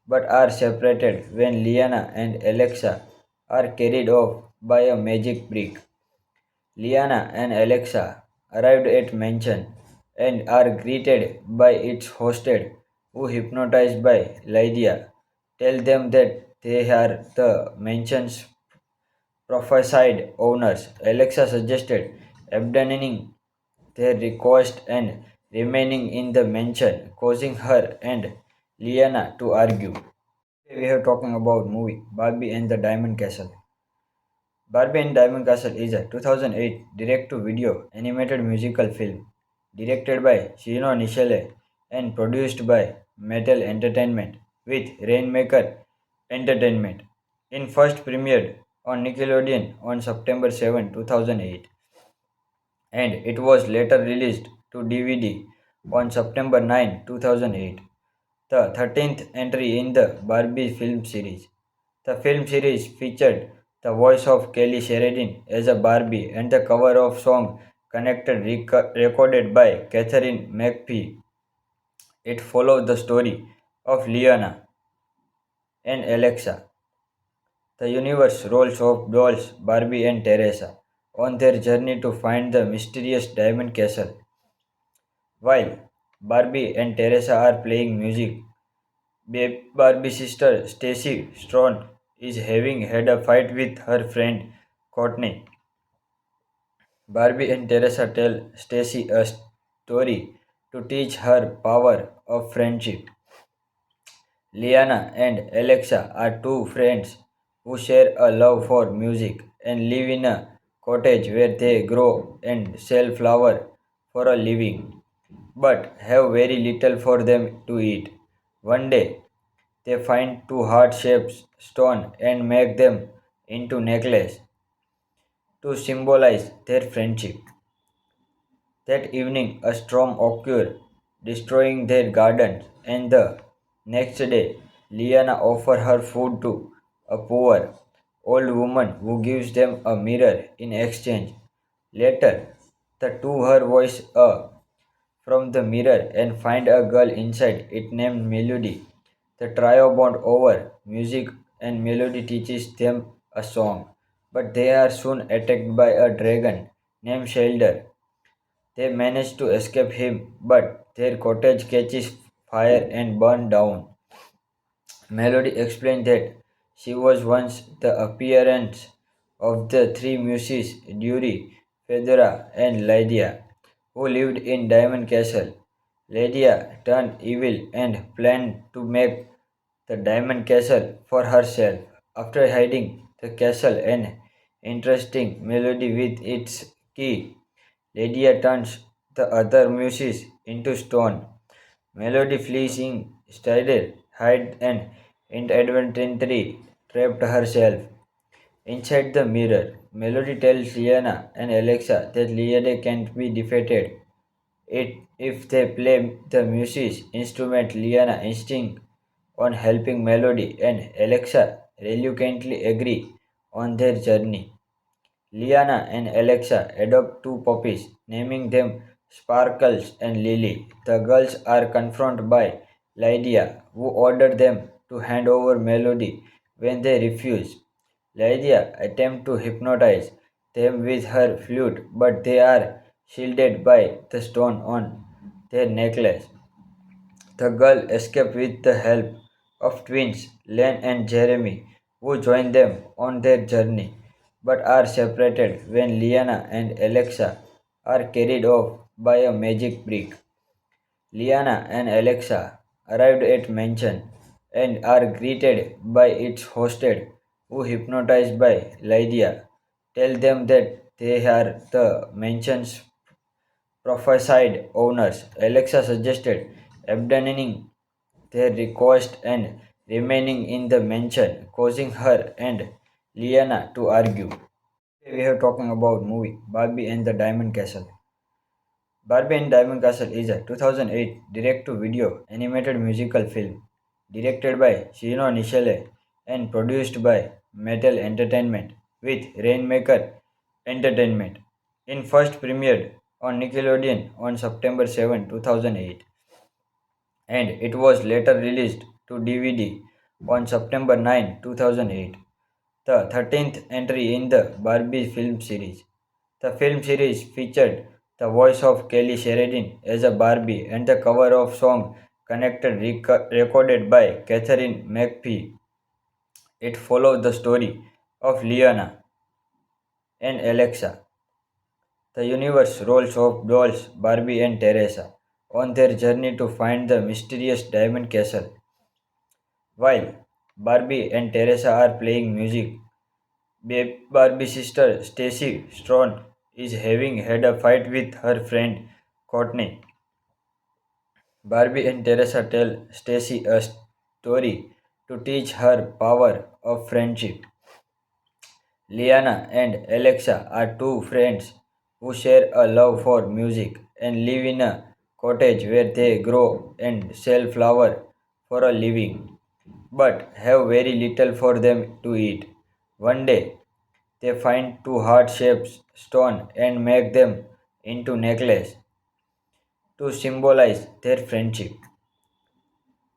but are separated when Liana and Alexa are carried off by a magic brick. Liana and Alexa arrived at mansion and are greeted by its hostess, who hypnotized by Lydia, tell them that they are the mansion's prophesied owners. Alexa suggested abandoning their request and remaining in the mansion, causing her and Liana to argue. Today we are talking about movie Barbie and the Diamond Castle. Barbie and Diamond Castle is a 2008 direct-to-video animated musical film directed by Shino Nishile and produced by Mattel Entertainment with Rainmaker Entertainment. It first premiered on Nickelodeon on September 7, 2008, and it was later released to DVD on September 9, 2008, the 13th entry in the Barbie film series. The film series featured the voice of Kelly Sheridan as a Barbie and the cover of song Connected recorded by Catherine McPhee. It followed the story of Liana and Alexa, the universe roles of dolls Barbie and Teresa, on their journey to find the mysterious Diamond Castle. While Barbie and Teresa are playing music, Barbie sister Stacy Strong is having had a fight with her friend Courtney. Barbie and Teresa tell Stacy a story to teach her power of friendship. Liana and Alexa are two friends who share a love for music and live in a cottage where they grow and sell flour for a living, but have very little for them to eat. One day, they find two heart-shaped stones and make them into necklace to symbolize their friendship. That evening, a storm occurred, destroying their gardens, and the next day, Liana offers her food to a poor old woman who gives them a mirror in exchange. Later, the two her voice from the mirror and find a girl inside it named Melody. The trio bond over music and Melody teaches them a song, but they are soon attacked by a dragon named Shelder. They manage to escape him, but their cottage catches fire and burns down. Melody explained that she was once the appearance of the three muses Dury, Fedora, and Lydia, who lived in Diamond Castle. Lydia turned evil and planned to make the Diamond Castle for herself. After hiding the castle and interesting Melody with its key, Lydia turns the other muses into stone. Melody flees in, Strider hides and inadvertently trapped herself inside the mirror. Melody tells Liana and Alexa that Liana can't be defeated. If they play the music instrument, Liana insists on helping Melody and Alexa reluctantly agree on their journey. Liana and Alexa adopt two puppies, naming them Sparkles and Lily. The girls are confronted by Lydia, who ordered them to hand over Melody when they refuse. Lydia attempts to hypnotize them with her flute, but they are shielded by the stone on their necklace. The girl escape with the help of twins Len and Jeremy, who join them on their journey, but are separated when Liana and Alexa are carried off by a magic brick. Liana and Alexa arrived at mansion and are greeted by its hostess, who hypnotized by Lydia, tell them that they are the mansion's prophesied owners. Alexa suggested abandoning their request and remaining in the mansion, causing her and Liana to argue. Today we are talking about movie Barbie and the Diamond Castle. Barbie and Diamond Castle is a 2008 direct-to-video animated musical film directed by Shino Nishile and produced by Mattel Entertainment with Rainmaker Entertainment. It first premiered on Nickelodeon on September 7, 2008, and it was later released to DVD on September 9, 2008, the 13th entry in the Barbie film series. The film series featured the voice of Kelly Sheridan as a Barbie and the cover of song Connected recorded by Catherine McPhee. It followed the story of Liana and Alexa, the universe roles of dolls Barbie and Teresa, on their journey to find the mysterious Diamond Castle. While Barbie and Teresa are playing music, Barbie's sister Stacy Strong is having had a fight with her friend Courtney. Barbie and Teresa tell Stacy a story to teach her power of friendship. Liana and Alexa are two friends who share a love for music and live in a cottage where they grow and sell flour for a living, but have very little for them to eat. One day, they find two heart-shaped stones and make them into necklace to symbolize their friendship.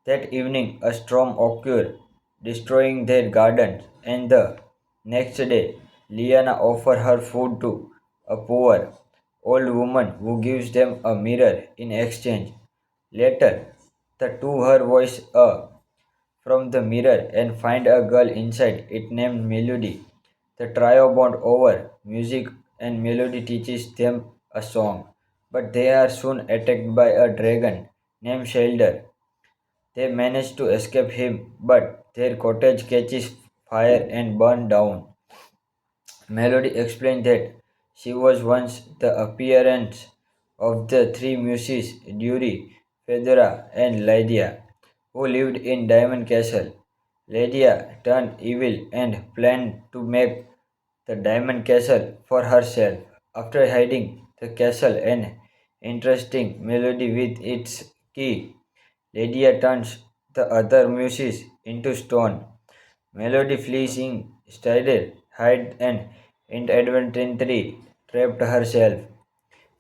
That evening, a storm occurred, destroying their gardens, and the next day, Liana offers her food to a poor old woman who gives them a mirror in exchange. Later, the two her voice from the mirror and find a girl inside it named Melody. The trio bond over music and Melody teaches them a song, but they are soon attacked by a dragon named Shelder. They manage to escape him, but their cottage catches fire and burns down. Melody explained that she was once the appearance of the three muses Dury, Fedora, and Lydia, who lived in Diamond Castle. Lydia turned evil and planned to make the Diamond Castle for herself. After hiding the castle and interesting Melody with its key, Lydia turns the other muses into stone. Melody flees instead, hide and inadvertently trapped herself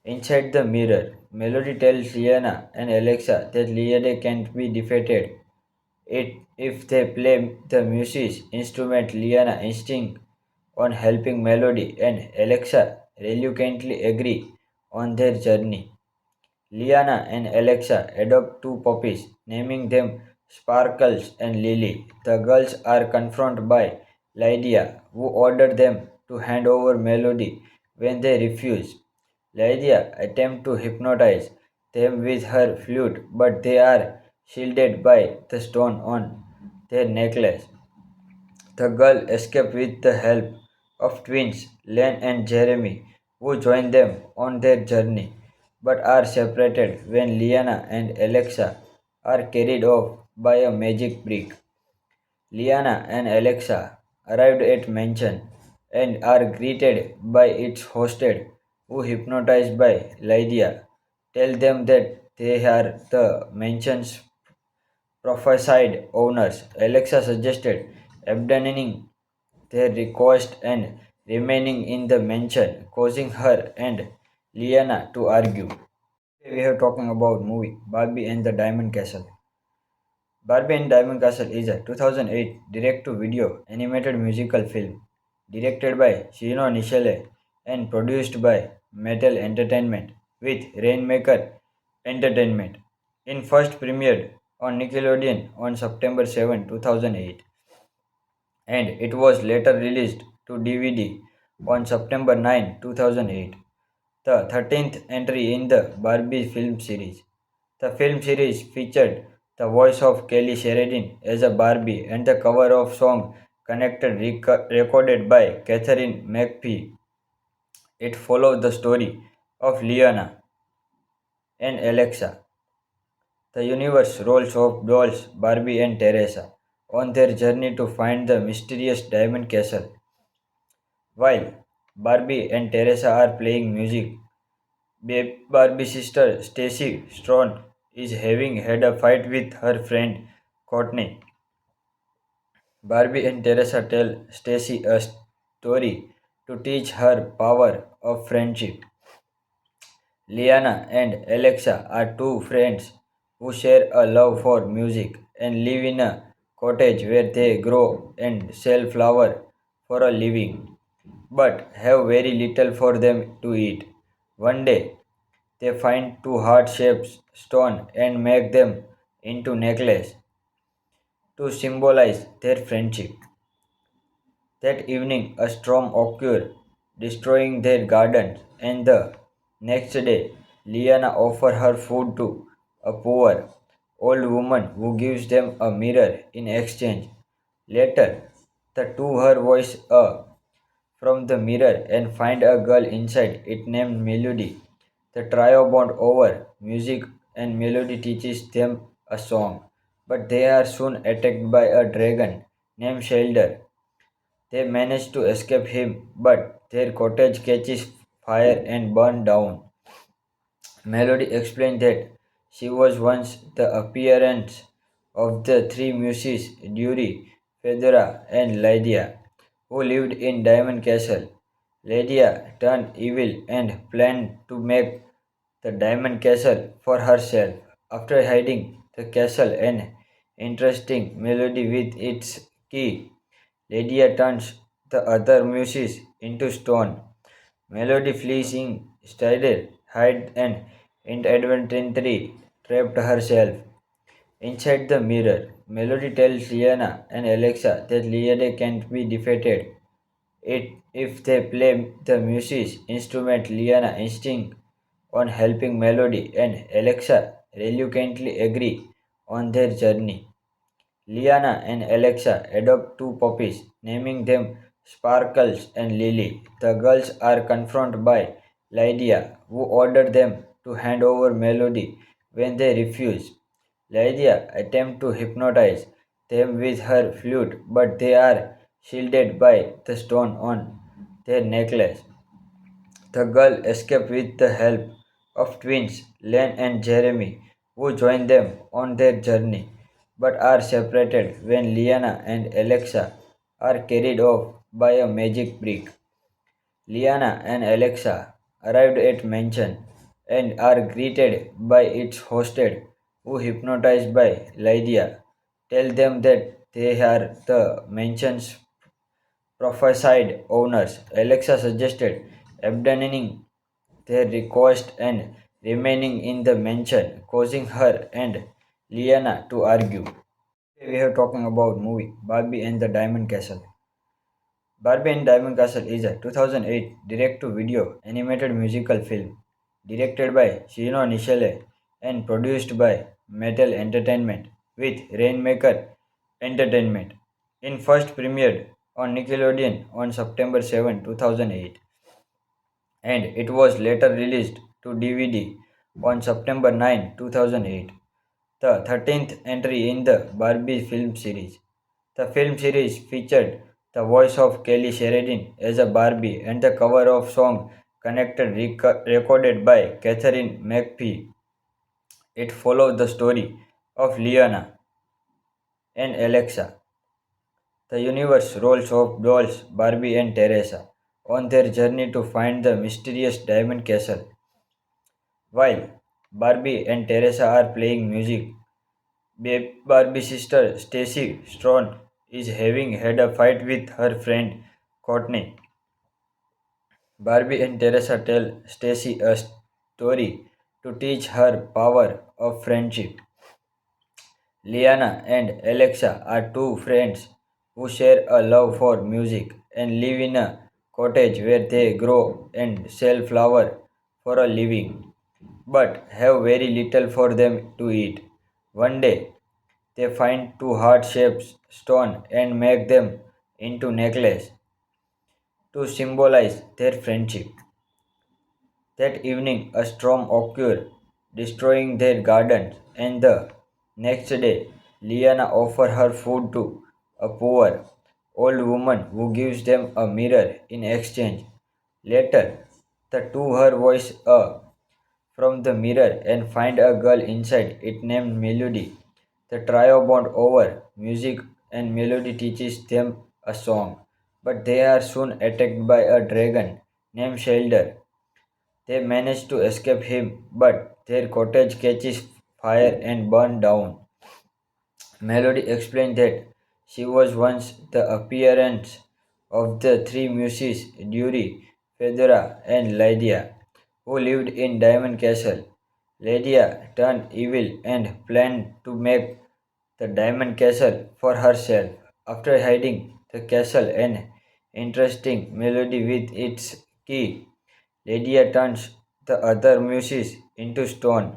inside the mirror. Melody tells Liana and Alexa that Liana can't be defeated. If they play the music instrument, Liana insists on helping Melody and Alexa reluctantly agree on their journey. Liana and Alexa adopt two puppies, naming them Sparkles and Lily. The girls are confronted by Lydia, who ordered them to hand over Melody when they refuse. Lydia attempts to hypnotize them with her flute, but they are shielded by the stone on their necklace. The girl escaped with the help of twins Len and Jeremy, who join them on their journey, but are separated when Liana and Alexa are carried off by a magic brick. Liana and Alexa arrived at mansion and are greeted by its hostess, who hypnotized by Lydia, tell them that they are the mansion's prophesied owners. Alexa suggested abandoning their request and remaining in the mansion, causing her and Liana to argue. Today we are talking about movie Barbie and the Diamond Castle. Barbie and Diamond Castle is a 2008 direct-to-video animated musical film directed by Shino Nishile and produced by Mattel Entertainment with Rainmaker Entertainment. It first premiered on Nickelodeon on September 7, 2008, and it was later released to DVD on September 9, 2008, the 13th entry in the Barbie film series. The film series featured the voice of Kelly Sheridan as a Barbie and the cover of song Connected recorded by Catherine McPhee. It followed the story of Leona and Alexa, the universe roles of dolls Barbie and Teresa, on their journey to find the mysterious Diamond Castle. While Barbie and Teresa are playing music, Barbie's sister Stacy Strong is having had a fight with her friend Courtney. Barbie and Teresa tell Stacy a story to teach her power of friendship. Liana and Alexa are two friends who share a love for music and live in a cottage where they grow and sell flour for a living, but have very little for them to eat. One day, they find two heart-shaped stones and make them into necklaces to symbolize their friendship. That evening, a storm occurred, destroying their gardens, and the next day, Liana offers her food to a poor old woman who gives them a mirror in exchange. Later, the two her voice from the mirror and find a girl inside it named Melody. The trio bond over music and Melody teaches them a song, but they are soon attacked by a dragon named Shelder. They manage to escape him, but their cottage catches fire and burns down. Melody explained that she was once the appearance of the three muses Dury, Fedora, and Lydia, who lived in Diamond Castle. Lydia turned evil and planned to make the Diamond Castle for herself. After hiding the castle and interesting Melody with its key, Lydia turns the other muses into stone. Melody flees instead, hide and inadvertently trapped herself inside the mirror. Melody tells Liana and Alexa that Liana can't be defeated. If they play the music instrument, Liana insists on helping Melody and Alexa reluctantly agree on their journey. Liana and Alexa adopt two puppies, naming them Sparkles and Lily. The girls are confronted by Lydia, who ordered them to hand over Melody when they refuse. Lydia attempts to hypnotize them with her flute, but they are shielded by the stone on their necklace. The girl escape with the help of twins Len and Jeremy, who join them on their journey, but are separated when Liana and Alexa are carried off by a magic brick. Liana and Alexa arrived at mansion and are greeted by its hostess, who hypnotized by Lydia, tell them that they are the mansion's prophesied owners. Alexa suggested abandoning their request and remaining in the mansion, causing her and Liana to argue. Today we are talking about movie Barbie and the Diamond Castle. Barbie and Diamond Castle is a 2008 direct-to-video animated musical film directed by Shino Nishile and produced by Mattel Entertainment with Rainmaker Entertainment. It first premiered on Nickelodeon on September 7, 2008, and it was later released to DVD on September 9, 2008, the 13th entry in the Barbie film series. The film series featured the voice of Kelly Sheridan as a Barbie and the cover of song Connected recorded by Catherine McPhee. It followed the story of Liana and Alexa, the universe roles of dolls Barbie and Teresa, on their journey to find the mysterious Diamond Castle. While Barbie and Teresa are playing music, Barbie's sister Stacy Strong is having had a fight with her friend Courtney. Barbie and Teresa tell Stacy a story to teach her power of friendship. Liana and Alexa are two friends who share a love for music and live in a cottage where they grow and sell flour for a living, but have very little for them to eat. One day, they find two heart-shaped stones and make them into necklaces to symbolize their friendship. That evening, a storm occurred, destroying their gardens, and the next day, Liana offers her food to a poor old woman who gives them a mirror in exchange. Later, the two her voice from the mirror and find a girl inside it named Melody. The trio bond over music and Melody teaches them a song, but they are soon attacked by a dragon named Shelder. They manage to escape him, but their cottage catches fire and burns down. Melody explained that she was once the appearance of the three muses Dury, Fedora, and Lydia, who lived in Diamond Castle. Lydia turned evil and planned to make the Diamond Castle for herself. After hiding the castle and entrusting Melody with its key, Lydia turns the other muses into stone.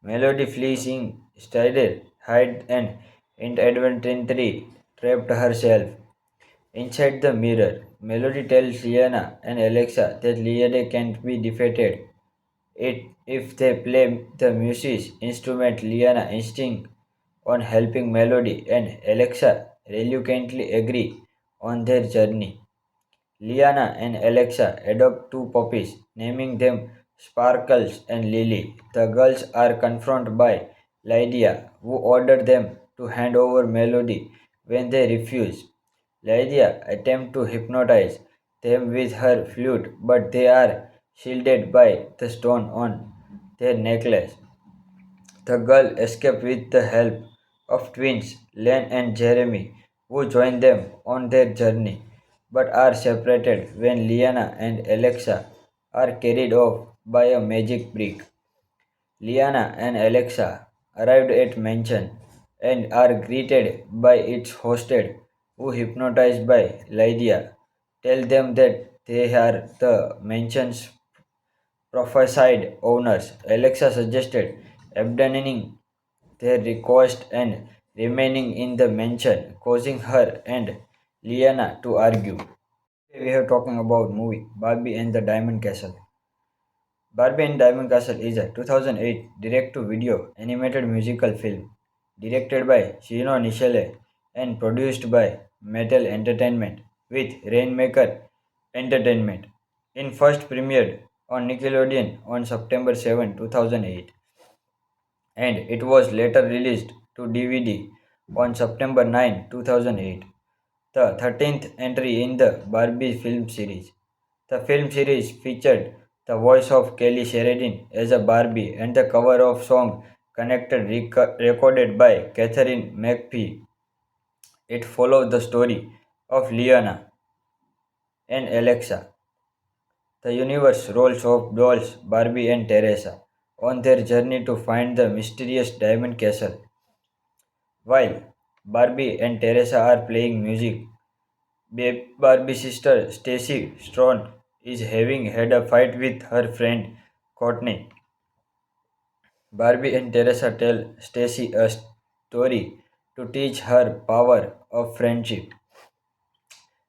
Melody flees instead, hide and inadvertently trapped herself inside the mirror. Melody tells Liana and Alexa that Liana can't be defeated. If they play the music instrument, Liana insists on helping Melody and Alexa reluctantly agree on their journey. Liana and Alexa adopt two puppies, naming them Sparkles and Lily. The girls are confronted by Lydia, who ordered them to hand over Melody when they refuse. Lydia attempts to hypnotize them with her flute, but they are shielded by the stone on their necklace. The girl escape with the help of twins Len and Jeremy, who join them on their journey, but are separated when Liana and Alexa are carried off by a magic brick. Liana and Alexa arrived at mansion and are greeted by its hosted, who, hypnotized by Lydia, tell them that they are the mansion's prophesied owners. Alexa suggested abandoning their request and remaining in the mansion, causing her and Liana to argue. We are talking about movie Barbie and the Diamond Castle. Barbie and Diamond Castle is a 2008 direct-to-video animated musical film directed by Gino Nichelle and produced by Mattel Entertainment with Rainmaker Entertainment. It first premiered on Nickelodeon on September 7, 2008, and it was later released to DVD on September 9, 2008, the 13th entry in the Barbie film series. The film series featured the voice of Kelly Sheridan as a Barbie and the cover of song Connected recorded by Catherine McPhee. It followed the story of Liana and Alexa, the universe roles of dolls Barbie and Teresa, on their journey to find the mysterious Diamond Castle. While Barbie and Teresa are playing music, Barbie's sister Stacy Strone is having had a fight with her friend Courtney. Barbie and Teresa tell Stacy a story to teach her power of friendship.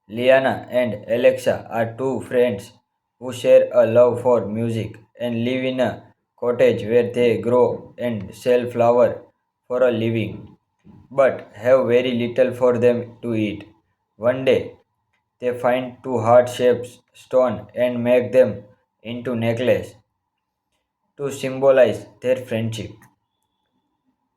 Liana and Alexa are two friends who share a love for music and live in a cottage where they grow and sell flour for a living, but have very little for them to eat. One day, they find two heart-shaped stones and make them into necklaces to symbolize their friendship.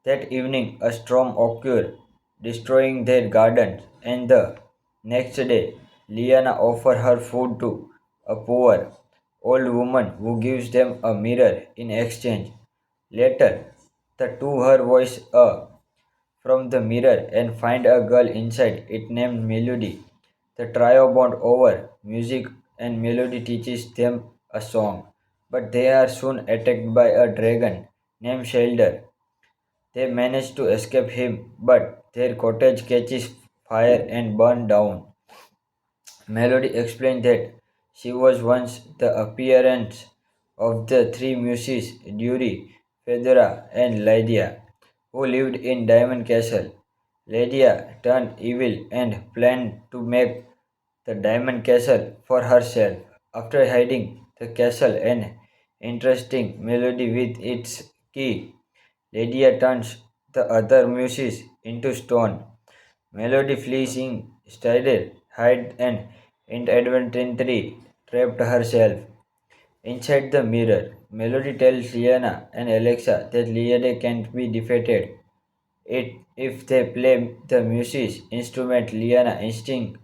That evening, a storm occurred, destroying their gardens, and the next day, Liana offers her food to a poor old woman who gives them a mirror in exchange. Later, the two her voice from the mirror and find a girl inside it named Melody. The trio bond over music and Melody teaches them a song, but they are soon attacked by a dragon named Shelder. They manage to escape him, but their cottage catches fire and burns down. Melody explained that she was once the appearance of the three muses Dury, Fedora, and Lydia, who lived in Diamond Castle. Lydia turned evil and planned to make the Diamond Castle for herself. After hiding the castle and interesting Melody with its key, Lydia turns the other muses into stone. Melody flees instead, hide and inadvertently trapped herself inside the mirror. Melody tells Liana and Alexa that Liana can't be defeated. If they play the music instrument, Liana insists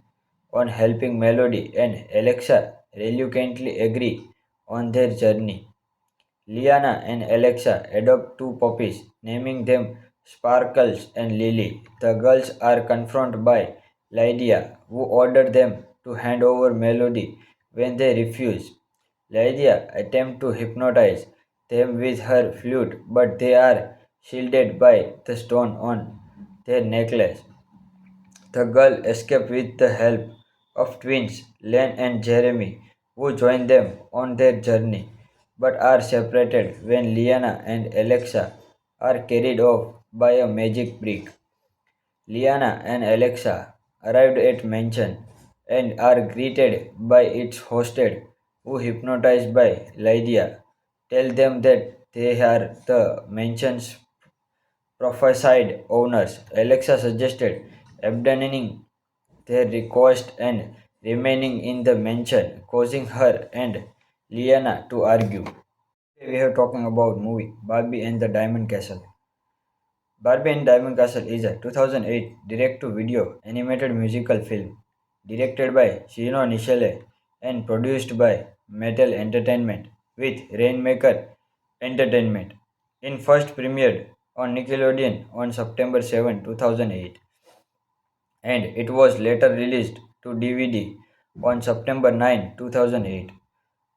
on helping Melody, and Alexa reluctantly agree on their journey. Liana and Alexa adopt two puppies, naming them Sparkles and Lily. The girls are confronted by Lydia, who ordered them to hand over Melody when they refuse. Lydia attempts to hypnotize them with her flute, but they are shielded by the stone on their necklace. The girl escape with the help of twins Len and Jeremy, who join them on their journey, but are separated when Liana and Alexa are carried off by a magic brick. Liana and Alexa arrived at mansion and are greeted by its hosted, who, hypnotized by Lydia, tell them that they are the mansion's prophesied owners. Alexa suggested abandoning their request and remaining in the mansion, causing her and Liana to argue. We are talking about movie Barbie and the Diamond Castle. Barbie and Diamond Castle is a 2008 direct-to-video animated musical film directed by Gino Nichelle and produced by Mattel Entertainment with Rainmaker Entertainment. It first premiered on Nickelodeon on September 7, 2008, and it was later released to DVD on September 9, 2008,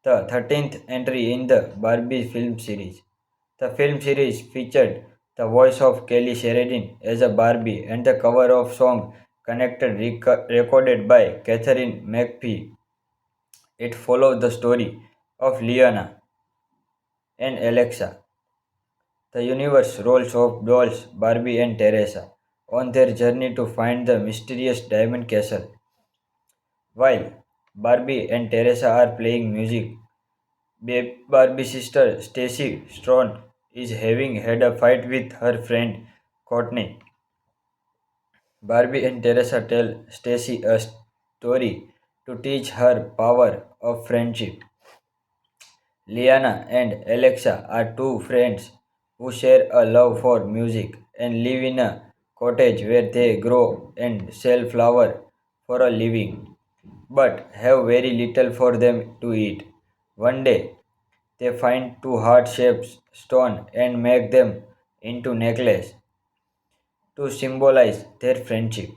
the 13th entry in the Barbie film series. The film series featured the voice of Kelly Sheridan as a Barbie, and the cover of song connected recorded by Catherine McPhee. It follows the story of Liana and Alexa, the universe roles of dolls Barbie and Teresa, on their journey to find the mysterious diamond castle. While Barbie and Teresa are playing music, Barbie's sister Stacy Strong is having had a fight with her friend Courtney. Barbie and Teresa tell Stacy a story to teach her power of friendship. Liana and Alexa are two friends who share a love for music and live in a cottage where they grow and sell flour for a living, but have very little for them to eat. One day, they find two heart-shaped stones and make them into necklace to symbolize their friendship.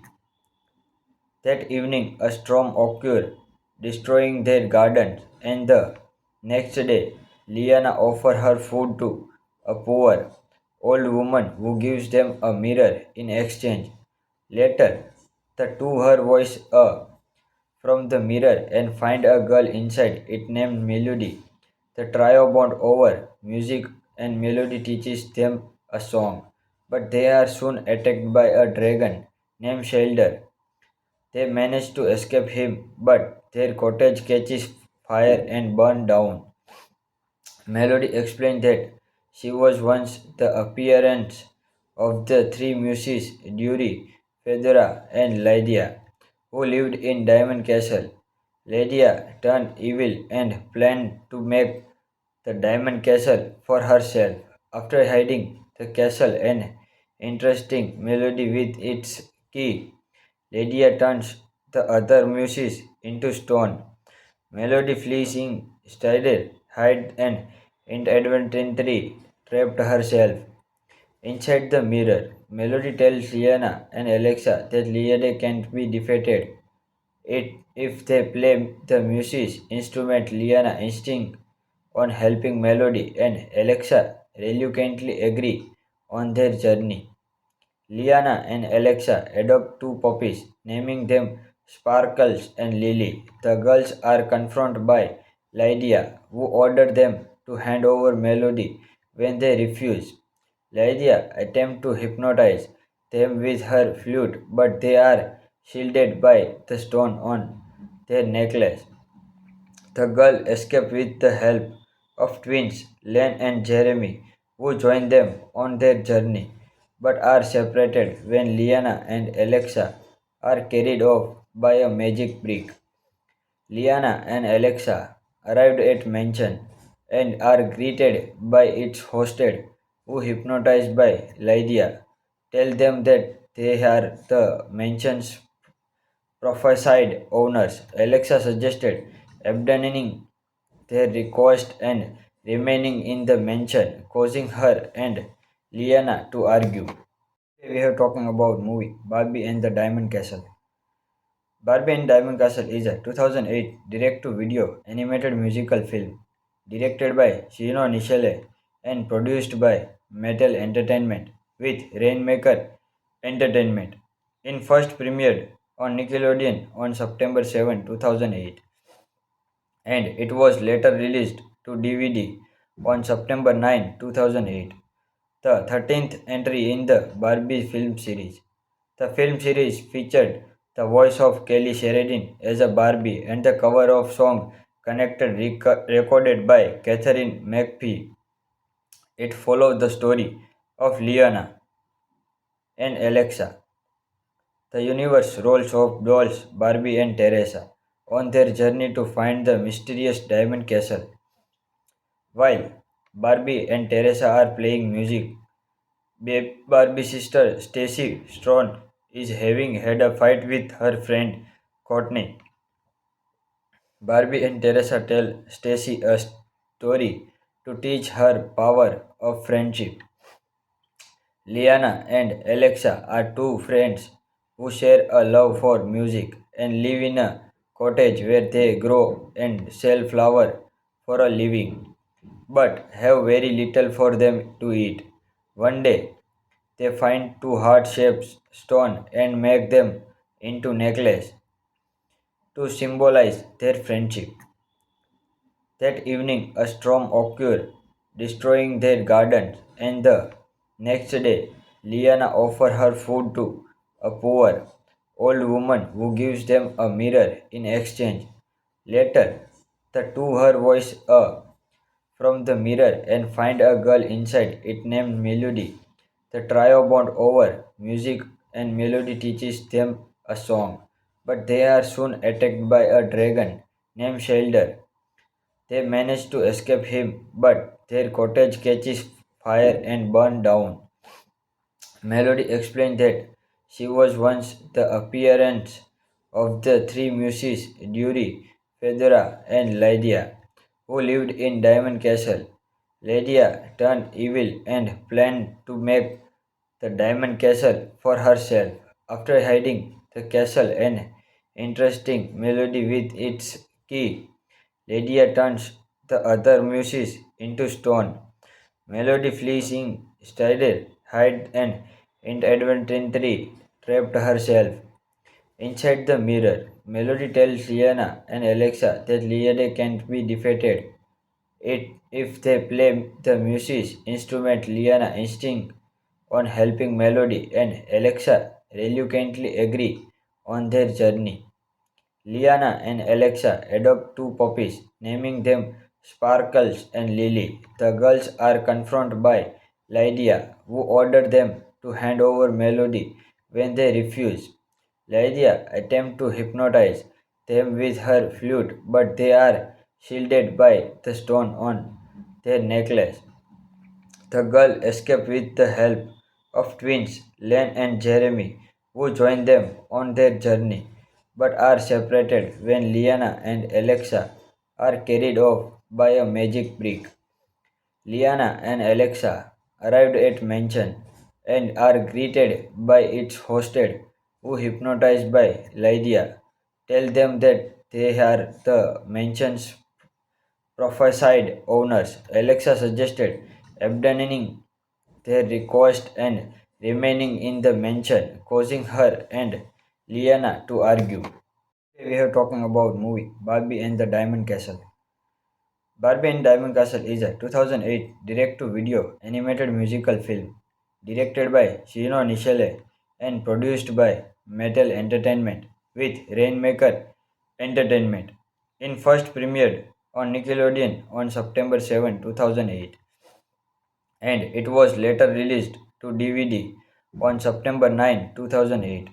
That evening, a storm occurred, destroying their gardens, and the next day, Liana offers her food to a poor old woman who gives them a mirror in exchange. Later, the two her voice from the mirror and find a girl inside it named Melody. The trio bond over music and Melody teaches them a song, but they are soon attacked by a dragon named Shelder. They manage to escape him, but their cottage catches fire and burns down. Melody explained that she was once the appearance of the three muses Dury, Fedora, and Lydia, who lived in Diamond Castle. Lydia turned evil and planned to make the Diamond Castle for herself. After hiding the castle and interesting Melody with its key, Lydia turns the other muses into stone. Melody flees instead, hide and inadvertently trapped herself inside the mirror. Melody tells Liana and Alexa that Liana can't be defeated. If they play the music instrument, Liana insists on helping Melody, and Alexa reluctantly agree on their journey. Liana and Alexa adopt two puppies, naming them Sparkles and Lily. The girls are confronted by Lydia, who ordered them to hand over Melody when they refuse. Lydia attempts to hypnotize them with her flute, but they are shielded by the stone on their necklace. The girl escape with the help of twins Len and Jeremy, who join them on their journey, but are separated when Liana and Alexa are carried off by a magic brick. Liana and Alexa arrived at mansion and are greeted by its hostess, who hypnotized by Lydia, tell them that they are the mansion's prophesied owners. Alexa suggested abandoning their request and remaining in the mansion, causing her and Liana to argue. Today we are talking about movie Barbie and the Diamond Castle. Barbie and Diamond Castle is a 2008 direct-to-video animated musical film directed by Shino Nishile and produced by Mattel Entertainment with Rainmaker Entertainment. It first premiered on Nickelodeon on September 7, 2008, and it was later released to DVD on September 9, 2008, the 13th entry in the Barbie film series. The film series featured the voice of Kelly Sheridan as a Barbie and the cover of song connected recorded by Catherine McPhee. It followed the story of Liana and Alexa, the universe roles of dolls Barbie and Teresa, on their journey to find the mysterious diamond castle. While Barbie and Teresa are playing music, Barbie's sister Stacy Strong is having had a fight with her friend Courtney. Barbie and Teresa tell Stacy a story to teach her power of friendship. Liana and Alexa are two friends who share a love for music and live in a cottage where they grow and sell flour for a living, but have very little for them to eat. One day, they find two heart-shaped stones and make them into necklace to symbolize their friendship. That evening, a storm occurred, destroying their gardens, and the next day, Liana offers her food to a poor old woman who gives them a mirror in exchange. Later, the two her voice from the mirror and find a girl inside it named Melody. The trio bond over music and Melody teaches them a song, but they are soon attacked by a dragon named Shelder. They manage to escape him, but their cottage catches fire and burns down. Melody explained that she was once the appearance of the three muses, Dury, Fedora, and Lydia, who lived in Diamond Castle. Lydia turned evil and planned to make the Diamond Castle for herself. After hiding the castle and entrusting Melody with its key, Lydia turns the other muses into stone. Melody flees instead, hide and inadvertently trapped herself inside the mirror. Melody tells Liana and Alexa that Liana can't be defeated. If they play the music instrument, Liana insists on helping Melody, and Alexa reluctantly agree on their journey. Liana and Alexa adopt two puppies, naming them Sparkles and Lily. The girls are confronted by Lydia, who ordered them to hand over Melody when they refuse. Lydia attempts to hypnotize them with her flute, but they are shielded by the stone on their necklace. The girl escape with the help of twins Len and Jeremy, who join them on their journey, but are separated when Liana and Alexa are carried off by a magic brick. Liana and Alexa arrived at mansion and are greeted by its hostess, who hypnotized by Lydia, tell them that they are the mansion's prophesied owners. Alexa suggested abandoning their request and remaining in the mansion, causing her and Liana to argue. We are talking about movie Barbie and the Diamond Castle. Barbie and Diamond Castle is a 2008 direct-to-video animated musical film directed by Shino Nishile and produced by Mattel Entertainment with Rainmaker Entertainment. It first premiered on Nickelodeon on September 7, 2008, and it was later released to DVD on September 9, 2008,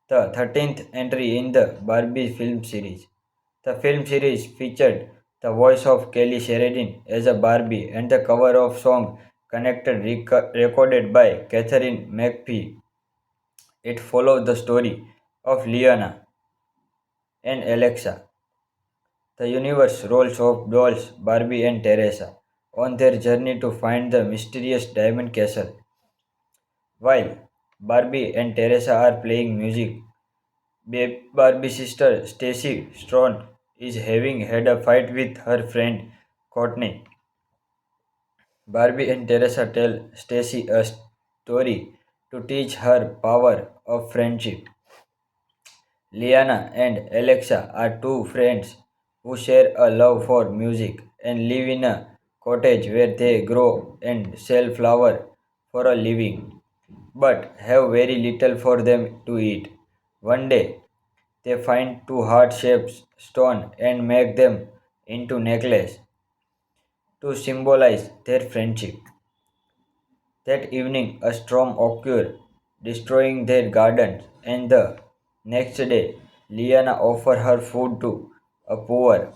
the 13th entry in the Barbie film series. The film series featured the voice of Kelly Sheridan as a Barbie and the cover of song Connected recorded by Catherine McPhee. It followed the story of Liana and Alexa, the universe roles of dolls Barbie and Teresa, on their journey to find the mysterious Diamond Castle. While Barbie and Teresa are playing music, Barbie's sister Stacy Strong is having had a fight with her friend Courtney. Barbie and Teresa tell Stacy a story to teach her power of friendship. Liana and Alexa are two friends who share a love for music and live in a cottage where they grow and sell flowers for a living, but have very little for them to eat. One day, they find two heart-shaped stones and make them into necklace to symbolize their friendship. That evening, a storm occurred, destroying their gardens, and the next day, Liana offers her food to a poor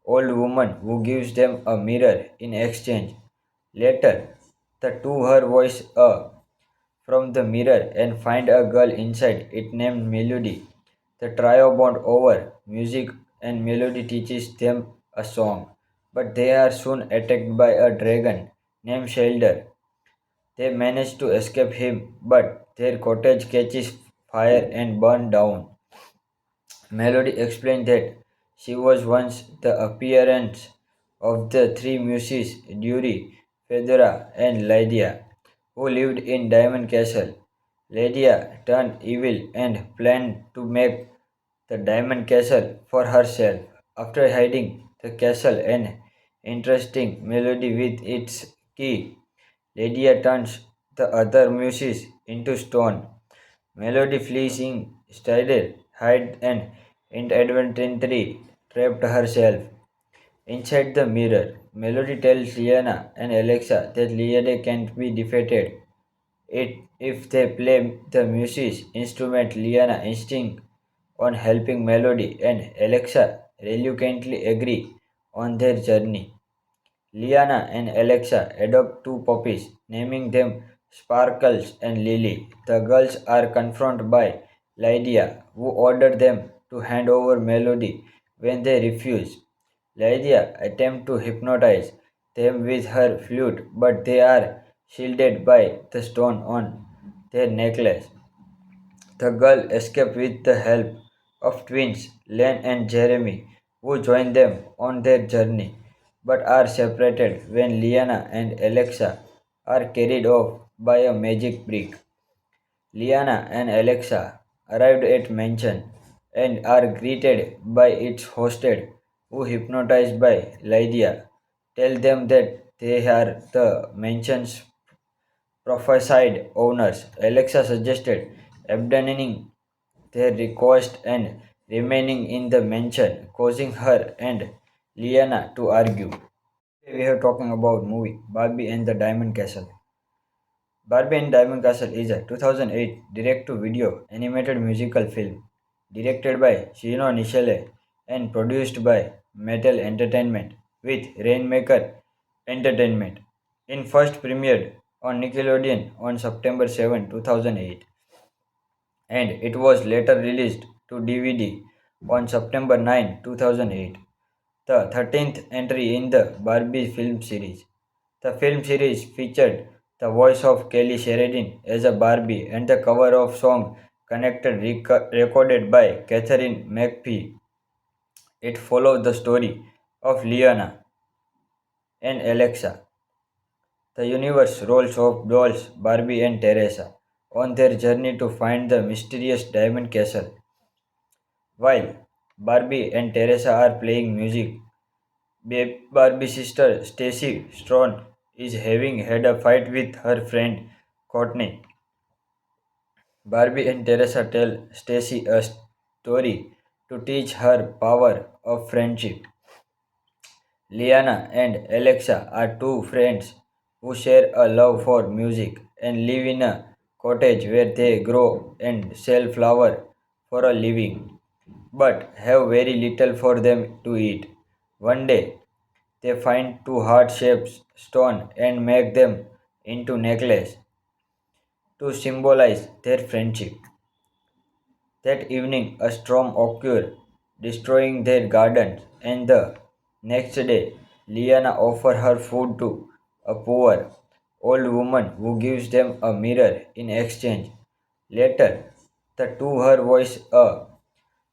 old woman who gives them a mirror in exchange. Later, the two her voice from the mirror and find a girl inside it named Melody. The trio bond over music and Melody teaches them a song, but they are soon attacked by a dragon named Shelder. They manage to escape him, but their cottage catches fire and burns down. Melody explained that she was once the appearance of the three muses, Dury, Fedora, and Lydia, who lived in Diamond Castle. Lydia turned evil and planned to make the Diamond Castle for herself. After hiding the castle, an interesting melody with its key, Lydia turns the other muses into stone. Melody flees in, Strider hid and inadvertently trapped herself inside the mirror. Melody tells Liana and Alexa that Liana can't be defeated. If they play the music instrument, Liana insists on helping Melody and Alexa reluctantly agree on their journey. Liana and Alexa adopt two puppies, naming them Sparkles and Lily. The girls are confronted by Lydia, who ordered them to hand over Melody when they refuse. Lydia attempts to hypnotize them with her flute, but they are shielded by the stone on their necklace. The girl escape with the help of twins Len and Jeremy, who join them on their journey, but are separated when Liana and Alexa are carried off by a magic brick. Liana and Alexa arrived at mansion and are greeted by its hostess, who hypnotized by Lydia, tell them that they are the mansion's prophesied owners. Alexa suggested abandoning their request and remaining in the mansion, causing her and Liana to argue. Today we are talking about movie Barbie and the Diamond Castle. Barbie and Diamond Castle is a 2008 direct-to-video animated musical film directed by Shino Nishile and produced by Mattel Entertainment with Rainmaker Entertainment. It first premiered on Nickelodeon on September 7, 2008, and it was later released to DVD on September 9, 2008, the 13th entry in the Barbie film series. The film series featured the voice of Kelly Sheridan as a Barbie and the cover of song Connected recorded by Catherine McPhee. It followed the story of Liana and Alexa, the universe roles of dolls Barbie and Teresa, on their journey to find the mysterious Diamond Castle. While Barbie and Teresa are playing music, Barbie's sister Stacy Strong is having had a fight with her friend Courtney. Barbie and Teresa tell Stacy a story to teach her power of friendship. Liana and Alexa are two friends who share a love for music and live in a cottage where they grow and sell flour for a living, but have very little for them to eat. One day, they find two heart-shaped stones and make them into necklaces to symbolize their friendship. That evening, a storm occurs, destroying their gardens, and the next day, Liana offers her food to a poor old woman who gives them a mirror in exchange. Later, the two her voice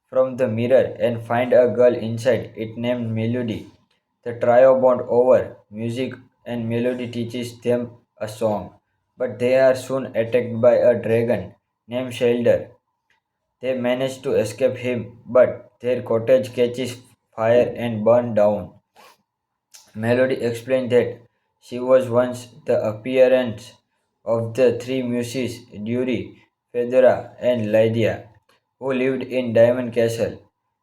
from the mirror and find a girl inside it named Melody. The trio bond over music and Melody teaches them a song, but they are soon attacked by a dragon named Shelder. They manage to escape him, but their cottage catches fire and burns down. Melody explained that she was once the appearance of the three muses Dury, Fedora, and Lydia, who lived in Diamond Castle.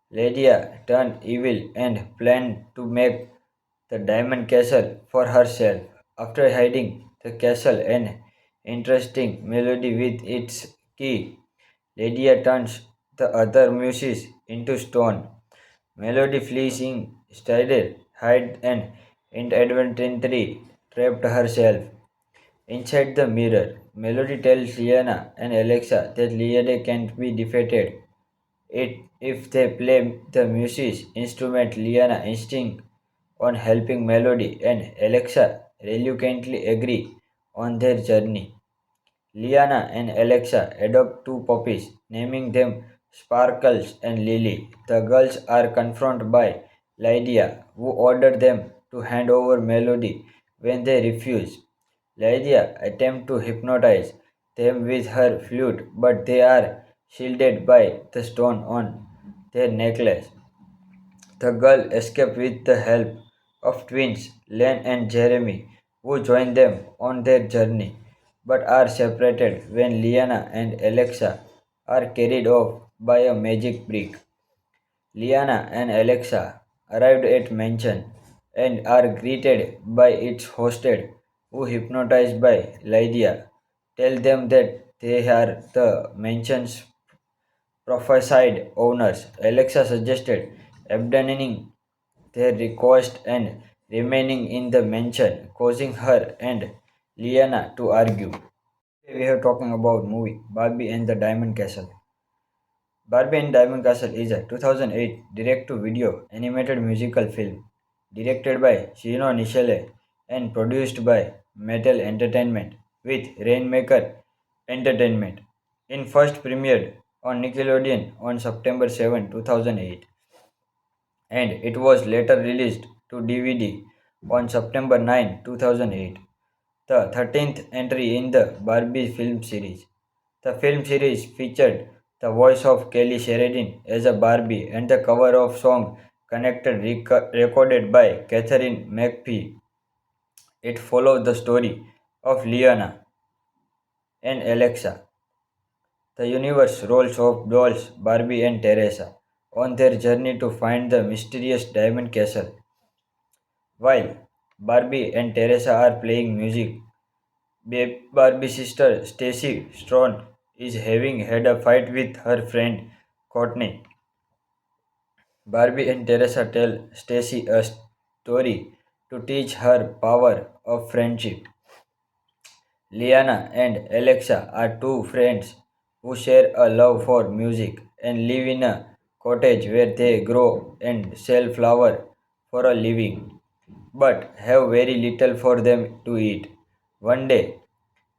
Lydia turned evil and planned to make the Diamond Castle for herself. After hiding the castle and interesting Melody with its key, Lydia turns the other muses into stone. Melody flees in, Strider hid and inadvertently trapped herself inside the mirror. Melody tells Liana and Alexa that Liana can't be defeated. If they play the music instrument, Liana insists on helping Melody and Alexa reluctantly agree on their journey. Liana and Alexa adopt two puppies, naming them Sparkles and Lily. The girls are confronted by Lydia, who ordered them to hand over Melody when they refuse. Lydia attempts to hypnotize them with her flute, but they are shielded by the stone on their necklace. The girl escapes with the help of twins Len and Jeremy, who join them on their journey, but are separated when Liana and Alexa are carried off by a magic brick. Liana and Alexa arrived at mansion and are greeted by its hostess, who hypnotized by Lydia tell them that they are the mansion's prophesied owners. Alexa suggested abandoning their request and remaining in the mansion, causing her and Liana to argue. We are talking about movie Barbie and the Diamond Castle. Barbie and Diamond Castle is a 2008 direct-to-video animated musical film directed by Gino Nichelle and produced by Mattel Entertainment with Rainmaker Entertainment. It first premiered on Nickelodeon on September 7, 2008, and it was later released to DVD on September 9, 2008, the 13th entry in the Barbie film series. The film series featured the voice of Kelly Sheridan as a Barbie and the cover of song Connected recorded by Catherine McPhee. It followed the story of Liana and Alexa, the universe roles of dolls Barbie and Teresa, on their journey to find the mysterious Diamond Castle. While Barbie and Teresa are playing music, Barbie's sister Stacy Strone is having had a fight with her friend Courtney. Barbie and Teresa tell Stacy a story to teach her power of friendship. Liana and Alexa are two friends who share a love for music and live in a cottage where they grow and sell flour for a living, but have very little for them to eat. One day,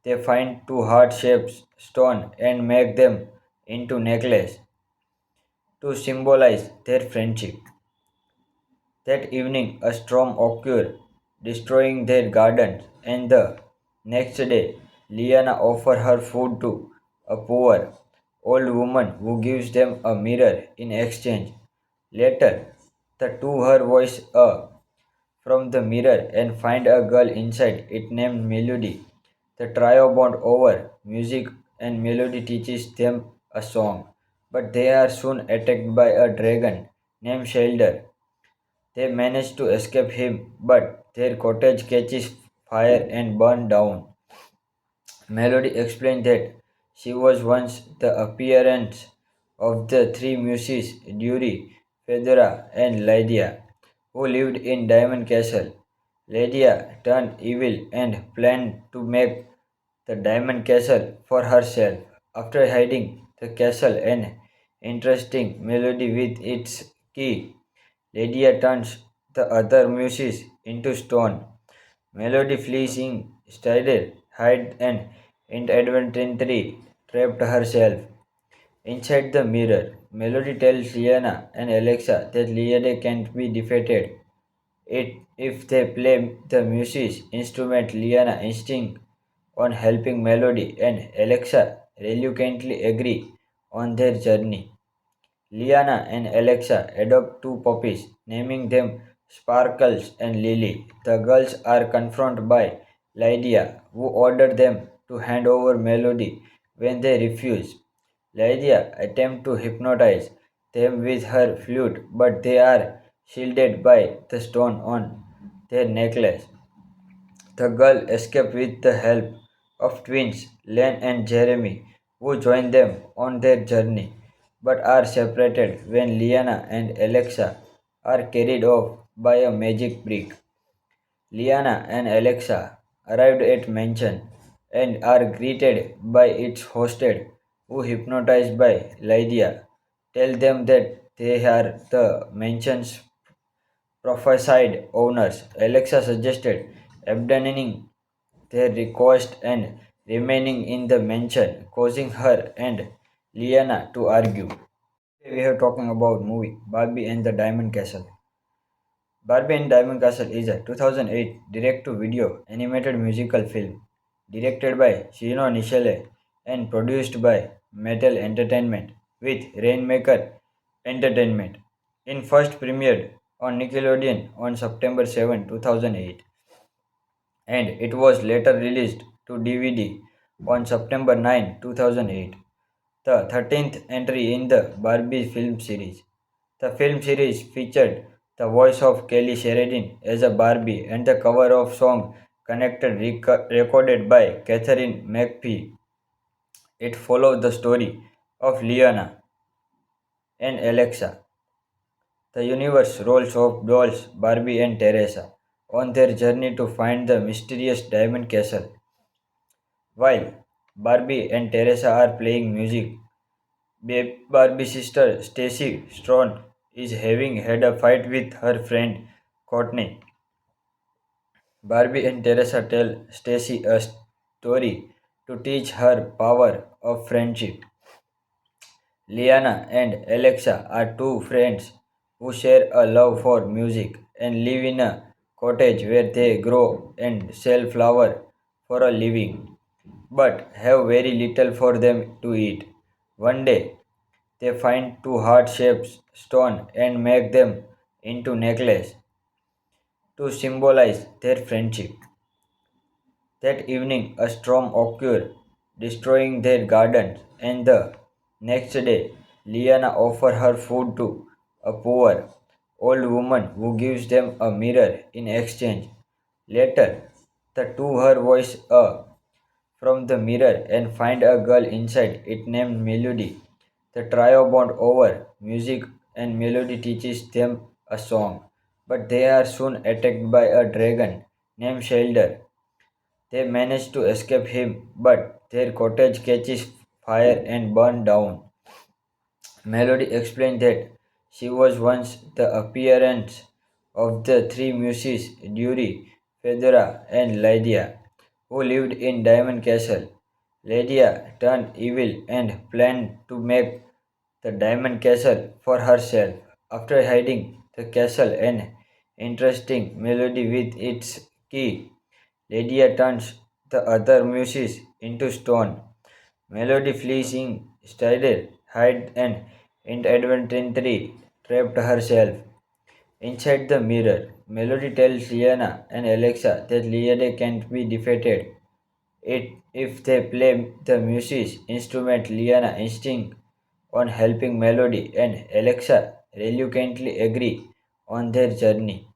they find two heart-shaped stones and make them into necklaces to symbolize their friendship. That evening, a storm occurred, destroying their gardens, and the next day, Liana offers her food to a poor old woman who gives them a mirror in exchange. Later, the two her voice from the mirror and find a girl inside it named Melody. The trio bond over music and Melody teaches them a song, but they are soon attacked by a dragon named Shelder. They manage to escape him, but their cottage catches fire and burns down. Melody explained that she was once the appearance of the three muses Dury, Fedora, and Lydia, who lived in Diamond Castle. Lydia turned evil and planned to make the Diamond Castle for herself. After hiding the castle and interesting Melody with its key, Lydia turns the other muses into stone. Melody flees instead, hide and inadvertently trapped herself inside the mirror. Melody tells Liana and Alexa that Liana can't be defeated. If they play the music instrument, Liana insists on helping Melody, and Alexa reluctantly agree on their journey. Liana and Alexa adopt two puppies, naming them Sparkles and Lily. The girls are confronted by Lydia, who ordered them to hand over Melody when they refuse. Lydia attempts to hypnotize them with her flute, but they are shielded by the stone on their necklace. The girl escapes with the help of twins Len and Jeremy, who join them on their journey, but are separated when Liana and Alexa are carried off by a magic brick. Liana and Alexa arrived at mansion and are greeted by its hostess, who hypnotized by Lydia tell them that they are the mansion's prophesied owners. Alexa suggested abandoning their request and remaining in the mansion, causing her and Liana to argue. We are talking about movie Barbie and the Diamond Castle. Barbie and Diamond Castle is a 2008 direct-to-video animated musical film directed by Shino Nishale and produced by Metal Entertainment with Rainmaker Entertainment. In first premiered on Nickelodeon on September 7, 2008, and it was later released to DVD on September 9, 2008, the 13th entry in the Barbie film series. The film series featured the voice of Kelly Sheridan as a Barbie and the cover of song Connected recorded by Catherine McPhee. It followed the story of Liana and Alexa, the universe roles of dolls Barbie and Teresa, on their journey to find the mysterious Diamond Castle. While Barbie and Teresa are playing music, Barbie's sister Stacy Strong is having had a fight with her friend Courtney. Barbie and Teresa tell Stacy a story to teach her power of friendship. Liana and Alexa are two friends who share a love for music and live in a cottage where they grow and sell flour for a living, but have very little for them to eat. One day, they find two heart-shaped stones and make them into necklace to symbolize their friendship. That evening, a storm occurred, destroying their gardens, and the next day, Liana offers her food to a poor old woman who gives them a mirror in exchange. Later, the two her voice from the mirror and find a girl inside it named Melody. The trio bond over music and Melody teaches them a song, but they are soon attacked by a dragon named Shelder. They manage to escape him, but their cottage catches fire and burns down. Melody explained that she was once the appearance of the three muses Dury, Fedora, and Lydia, who lived in Diamond Castle. Lydia turned evil and planned to make the Diamond Castle for herself. After hiding the castle and entrusting Melody with its key, Lydia turns the other muses into stone. Melody flees in, Strider hides and inadvertently trapped herself inside the mirror. Melody tells Liana and Alexa that Liana can't be defeated. If they play the music's instrument, Liana insists on helping Melody and Alexa reluctantly agree on their journey.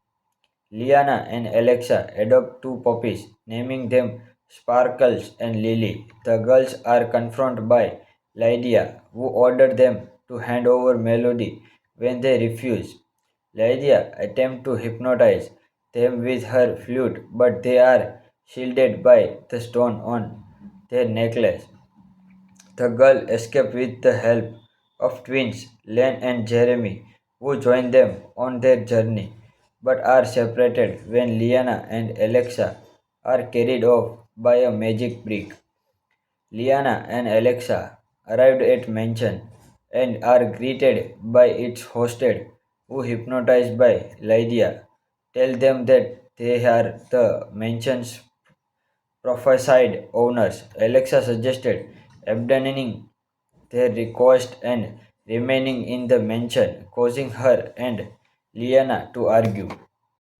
Liana and Alexa adopt two puppies, naming them Sparkles and Lily. The girls are confronted by Lydia, who ordered them to hand over Melody when they refuse. Lydia attempts to hypnotize them with her flute, but they are shielded by the stone on their necklace. The girl escape with the help of twins Len and Jeremy, who join them on their journey, but are separated when Liana and Alexa are carried off by a magic brick. Liana and Alexa arrived at mansion and are greeted by its hostess, who hypnotized by Lydia, tell them that they are the mansion's prophesied owners. Alexa suggested abandoning their request and remaining in the mansion, causing her and Liana to argue.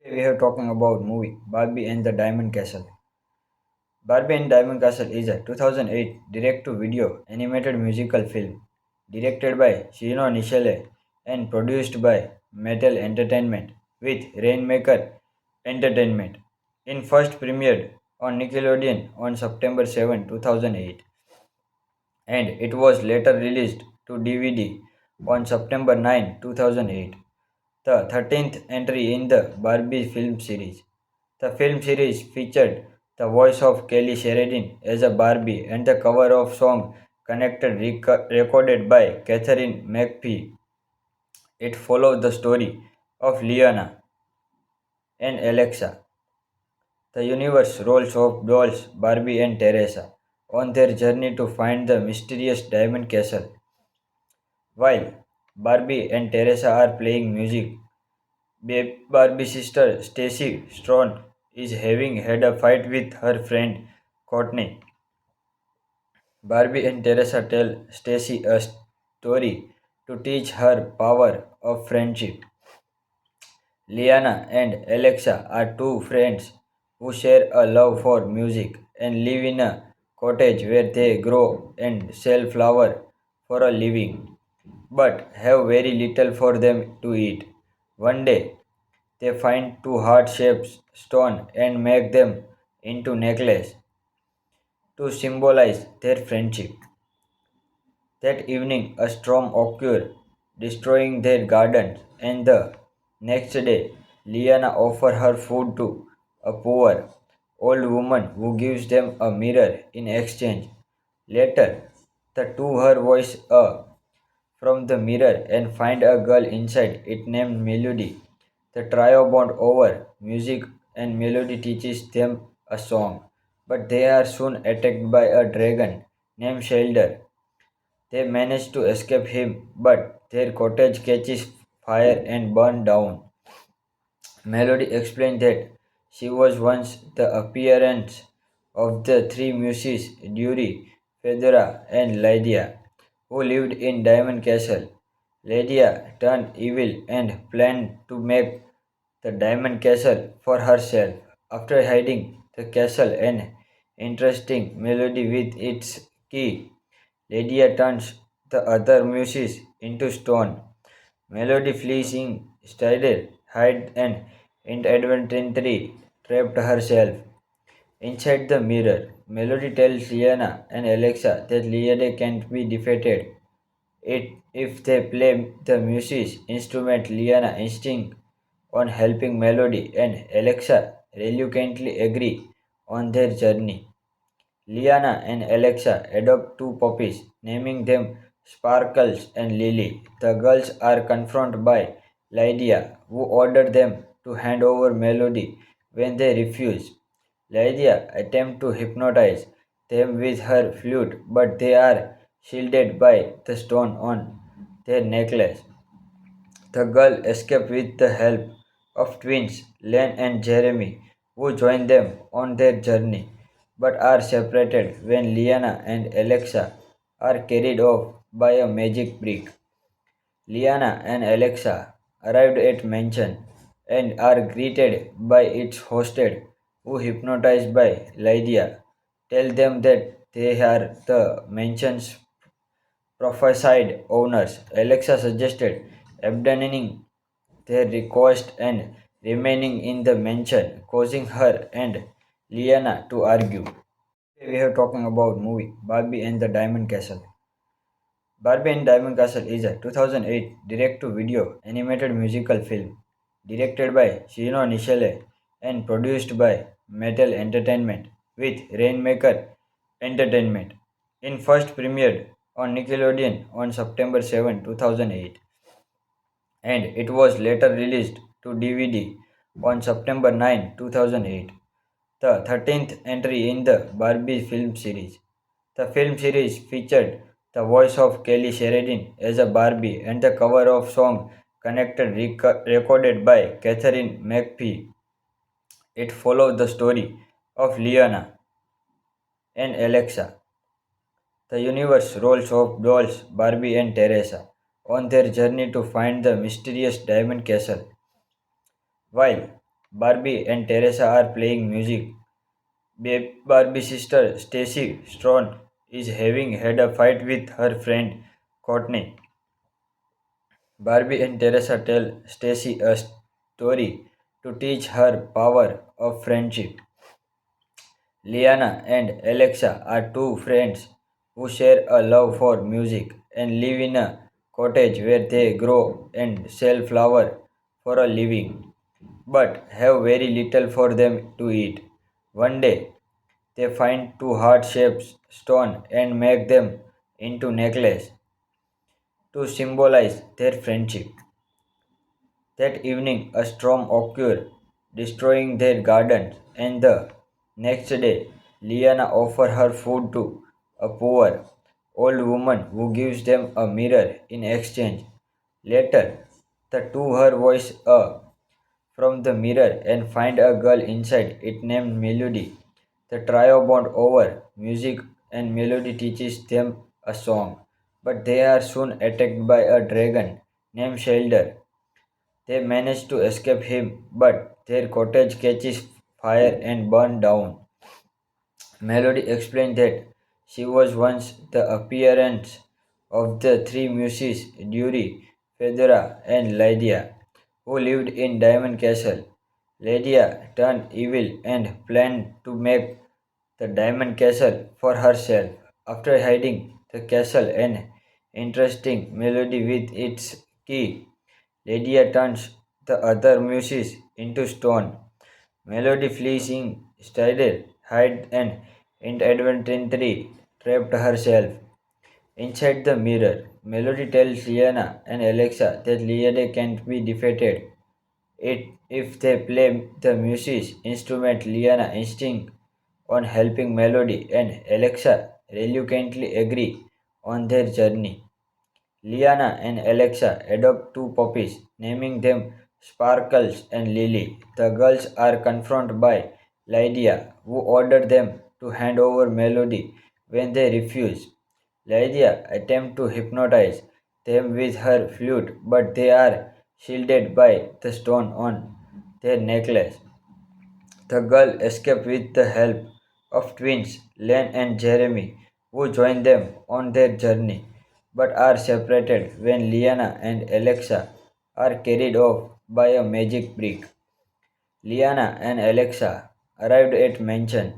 Today we are talking about movie Barbie and the Diamond Castle. Barbie and Diamond Castle is a 2008 direct-to-video animated musical film directed by Shino Nishale and produced by Metal Entertainment with Rainmaker Entertainment. In first premiered on Nickelodeon on September 7, 2008, and it was later released to DVD on September 9, 2008, the 13th entry in the Barbie film series. The film series featured the voice of Kelly Sheridan as a Barbie and the cover of song Connected recorded by Catherine McPhee. It followed the story of Liana and Alexa, the universe roles of dolls Barbie and Teresa, on their journey to find the mysterious Diamond Castle. While Barbie and Teresa are playing music, Barbie's sister Stacy Strong is having had a fight with her friend Courtney. Barbie and Teresa tell Stacy a story to teach her power of friendship. Liana and Alexa are two friends who share a love for music and live in a cottage where they grow and sell flour for a living, but have very little for them to eat. One day, they find two heart-shaped stones and make them into necklace to symbolize their friendship. That evening, a storm occurred, destroying their gardens, and the next day, Liana offers her food to a poor old woman who gives them a mirror in exchange. Later, the two her voice from the mirror and find a girl inside it named Melody. The trio bond over music and Melody teaches them a song, but they are soon attacked by a dragon named Shelder. They manage to escape him, but their cottage catches fire and burns down. Melody explained that she was once the appearance of the three muses, Dury, Fedora, and Lydia, who lived in Diamond Castle. Lydia turned evil and planned to make the Diamond Castle for herself. After hiding the castle and entrusting Melody with its key, Lydia turns the other muses into stone. Melody flees instead, hide and inadvertently trapped herself inside the mirror. Melody tells Liana and Alexa that Liana can't be defeated. If they play the music instrument, Liana insists on helping Melody, and Alexa reluctantly agree on their journey. Liana and Alexa adopt two puppies, naming them Sparkles and Lily. The girls are confronted by Lydia, who ordered them to hand over Melody when they refuse. Lydia attempts to hypnotize them with her flute, but they are shielded by the stone on their necklace. The girl escape with the help of twins Len and Jeremy, who join them on their journey, but are separated when Liana and Alexa are carried off by a magic brick. Liana and Alexa arrived at mansion and are greeted by its hostess, who hypnotized by Lydia, tell them that they are the mansion's prophesied owners. Alexa suggested abandoning their request and remaining in the mansion, causing her and Liana to argue. We are talking about movie Barbie and the Diamond Castle. Barbie and Diamond Castle is a 2008 direct-to-video animated musical film directed by Shino Nishile and produced by Mattel Entertainment with Rainmaker Entertainment. It first premiered on Nickelodeon on September 7, 2008, and it was later released to DVD on September 9, 2008, the 13th entry in the Barbie film series. The film series featured the voice of Kelly Sheridan as a Barbie and the cover of song Connected recorded by Catherine McPhee. It followed the story of Liana and Alexa, the universe roles of dolls Barbie and Teresa, on their journey to find the mysterious Diamond Castle. While Barbie and Teresa are playing music, Barbie's sister Stacy Strong is having had a fight with her friend Courtney. Barbie and Teresa tell Stacy a story to teach her power of friendship. Liana and Alexa are two friends who share a love for music and live in a cottage where they grow and sell flour for a living, but have very little for them to eat. One day, they find two heart-shaped stones and make them into necklace to symbolize their friendship. That evening, a storm occurred, destroying their gardens, and the next day, Liana offers her food to a poor old woman who gives them a mirror in exchange. Later, the two her voice from the mirror and find a girl inside it named Melody. The trio bond over music and Melody teaches them a song, but they are soon attacked by a dragon named Shelder. They manage to escape him, but their cottage catches fire and burns down. Melody explained that she was once the appearance of the three muses Duri, Fedora, and Lydia, who lived in Diamond Castle. Lydia turned evil and planned to make the Diamond Castle for herself. After hiding the castle and interesting Melody with its key, Lydia turns the other muses into stone. Melody flees instead, hide and inadvertently trapped herself inside the mirror. Melody tells Liana and Alexa that Liana can't be defeated. If they play the music instrument, Liana insists on helping Melody and Alexa reluctantly agree on their journey. Liana and Alexa adopt two puppies, naming them Sparkles and Lily. The girls are confronted by Lydia, who ordered them to hand over Melody when they refuse. Lydia attempts to hypnotize them with her flute, but they are shielded by the stone on their necklace. The girl escape with the help of twins Len and Jeremy, who join them on their journey, but are separated when Liana and Alexa are carried off by a magic brick. Liana and Alexa arrived at mansion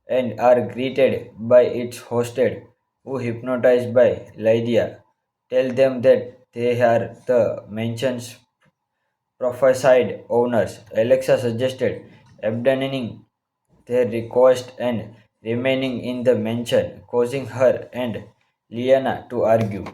and are greeted by its hostess, who hypnotized by Lydia, tell them that they are the mansion's prophesied owners. Alexa suggested abandoning their request and remaining in the mansion, causing her and Liana to argue.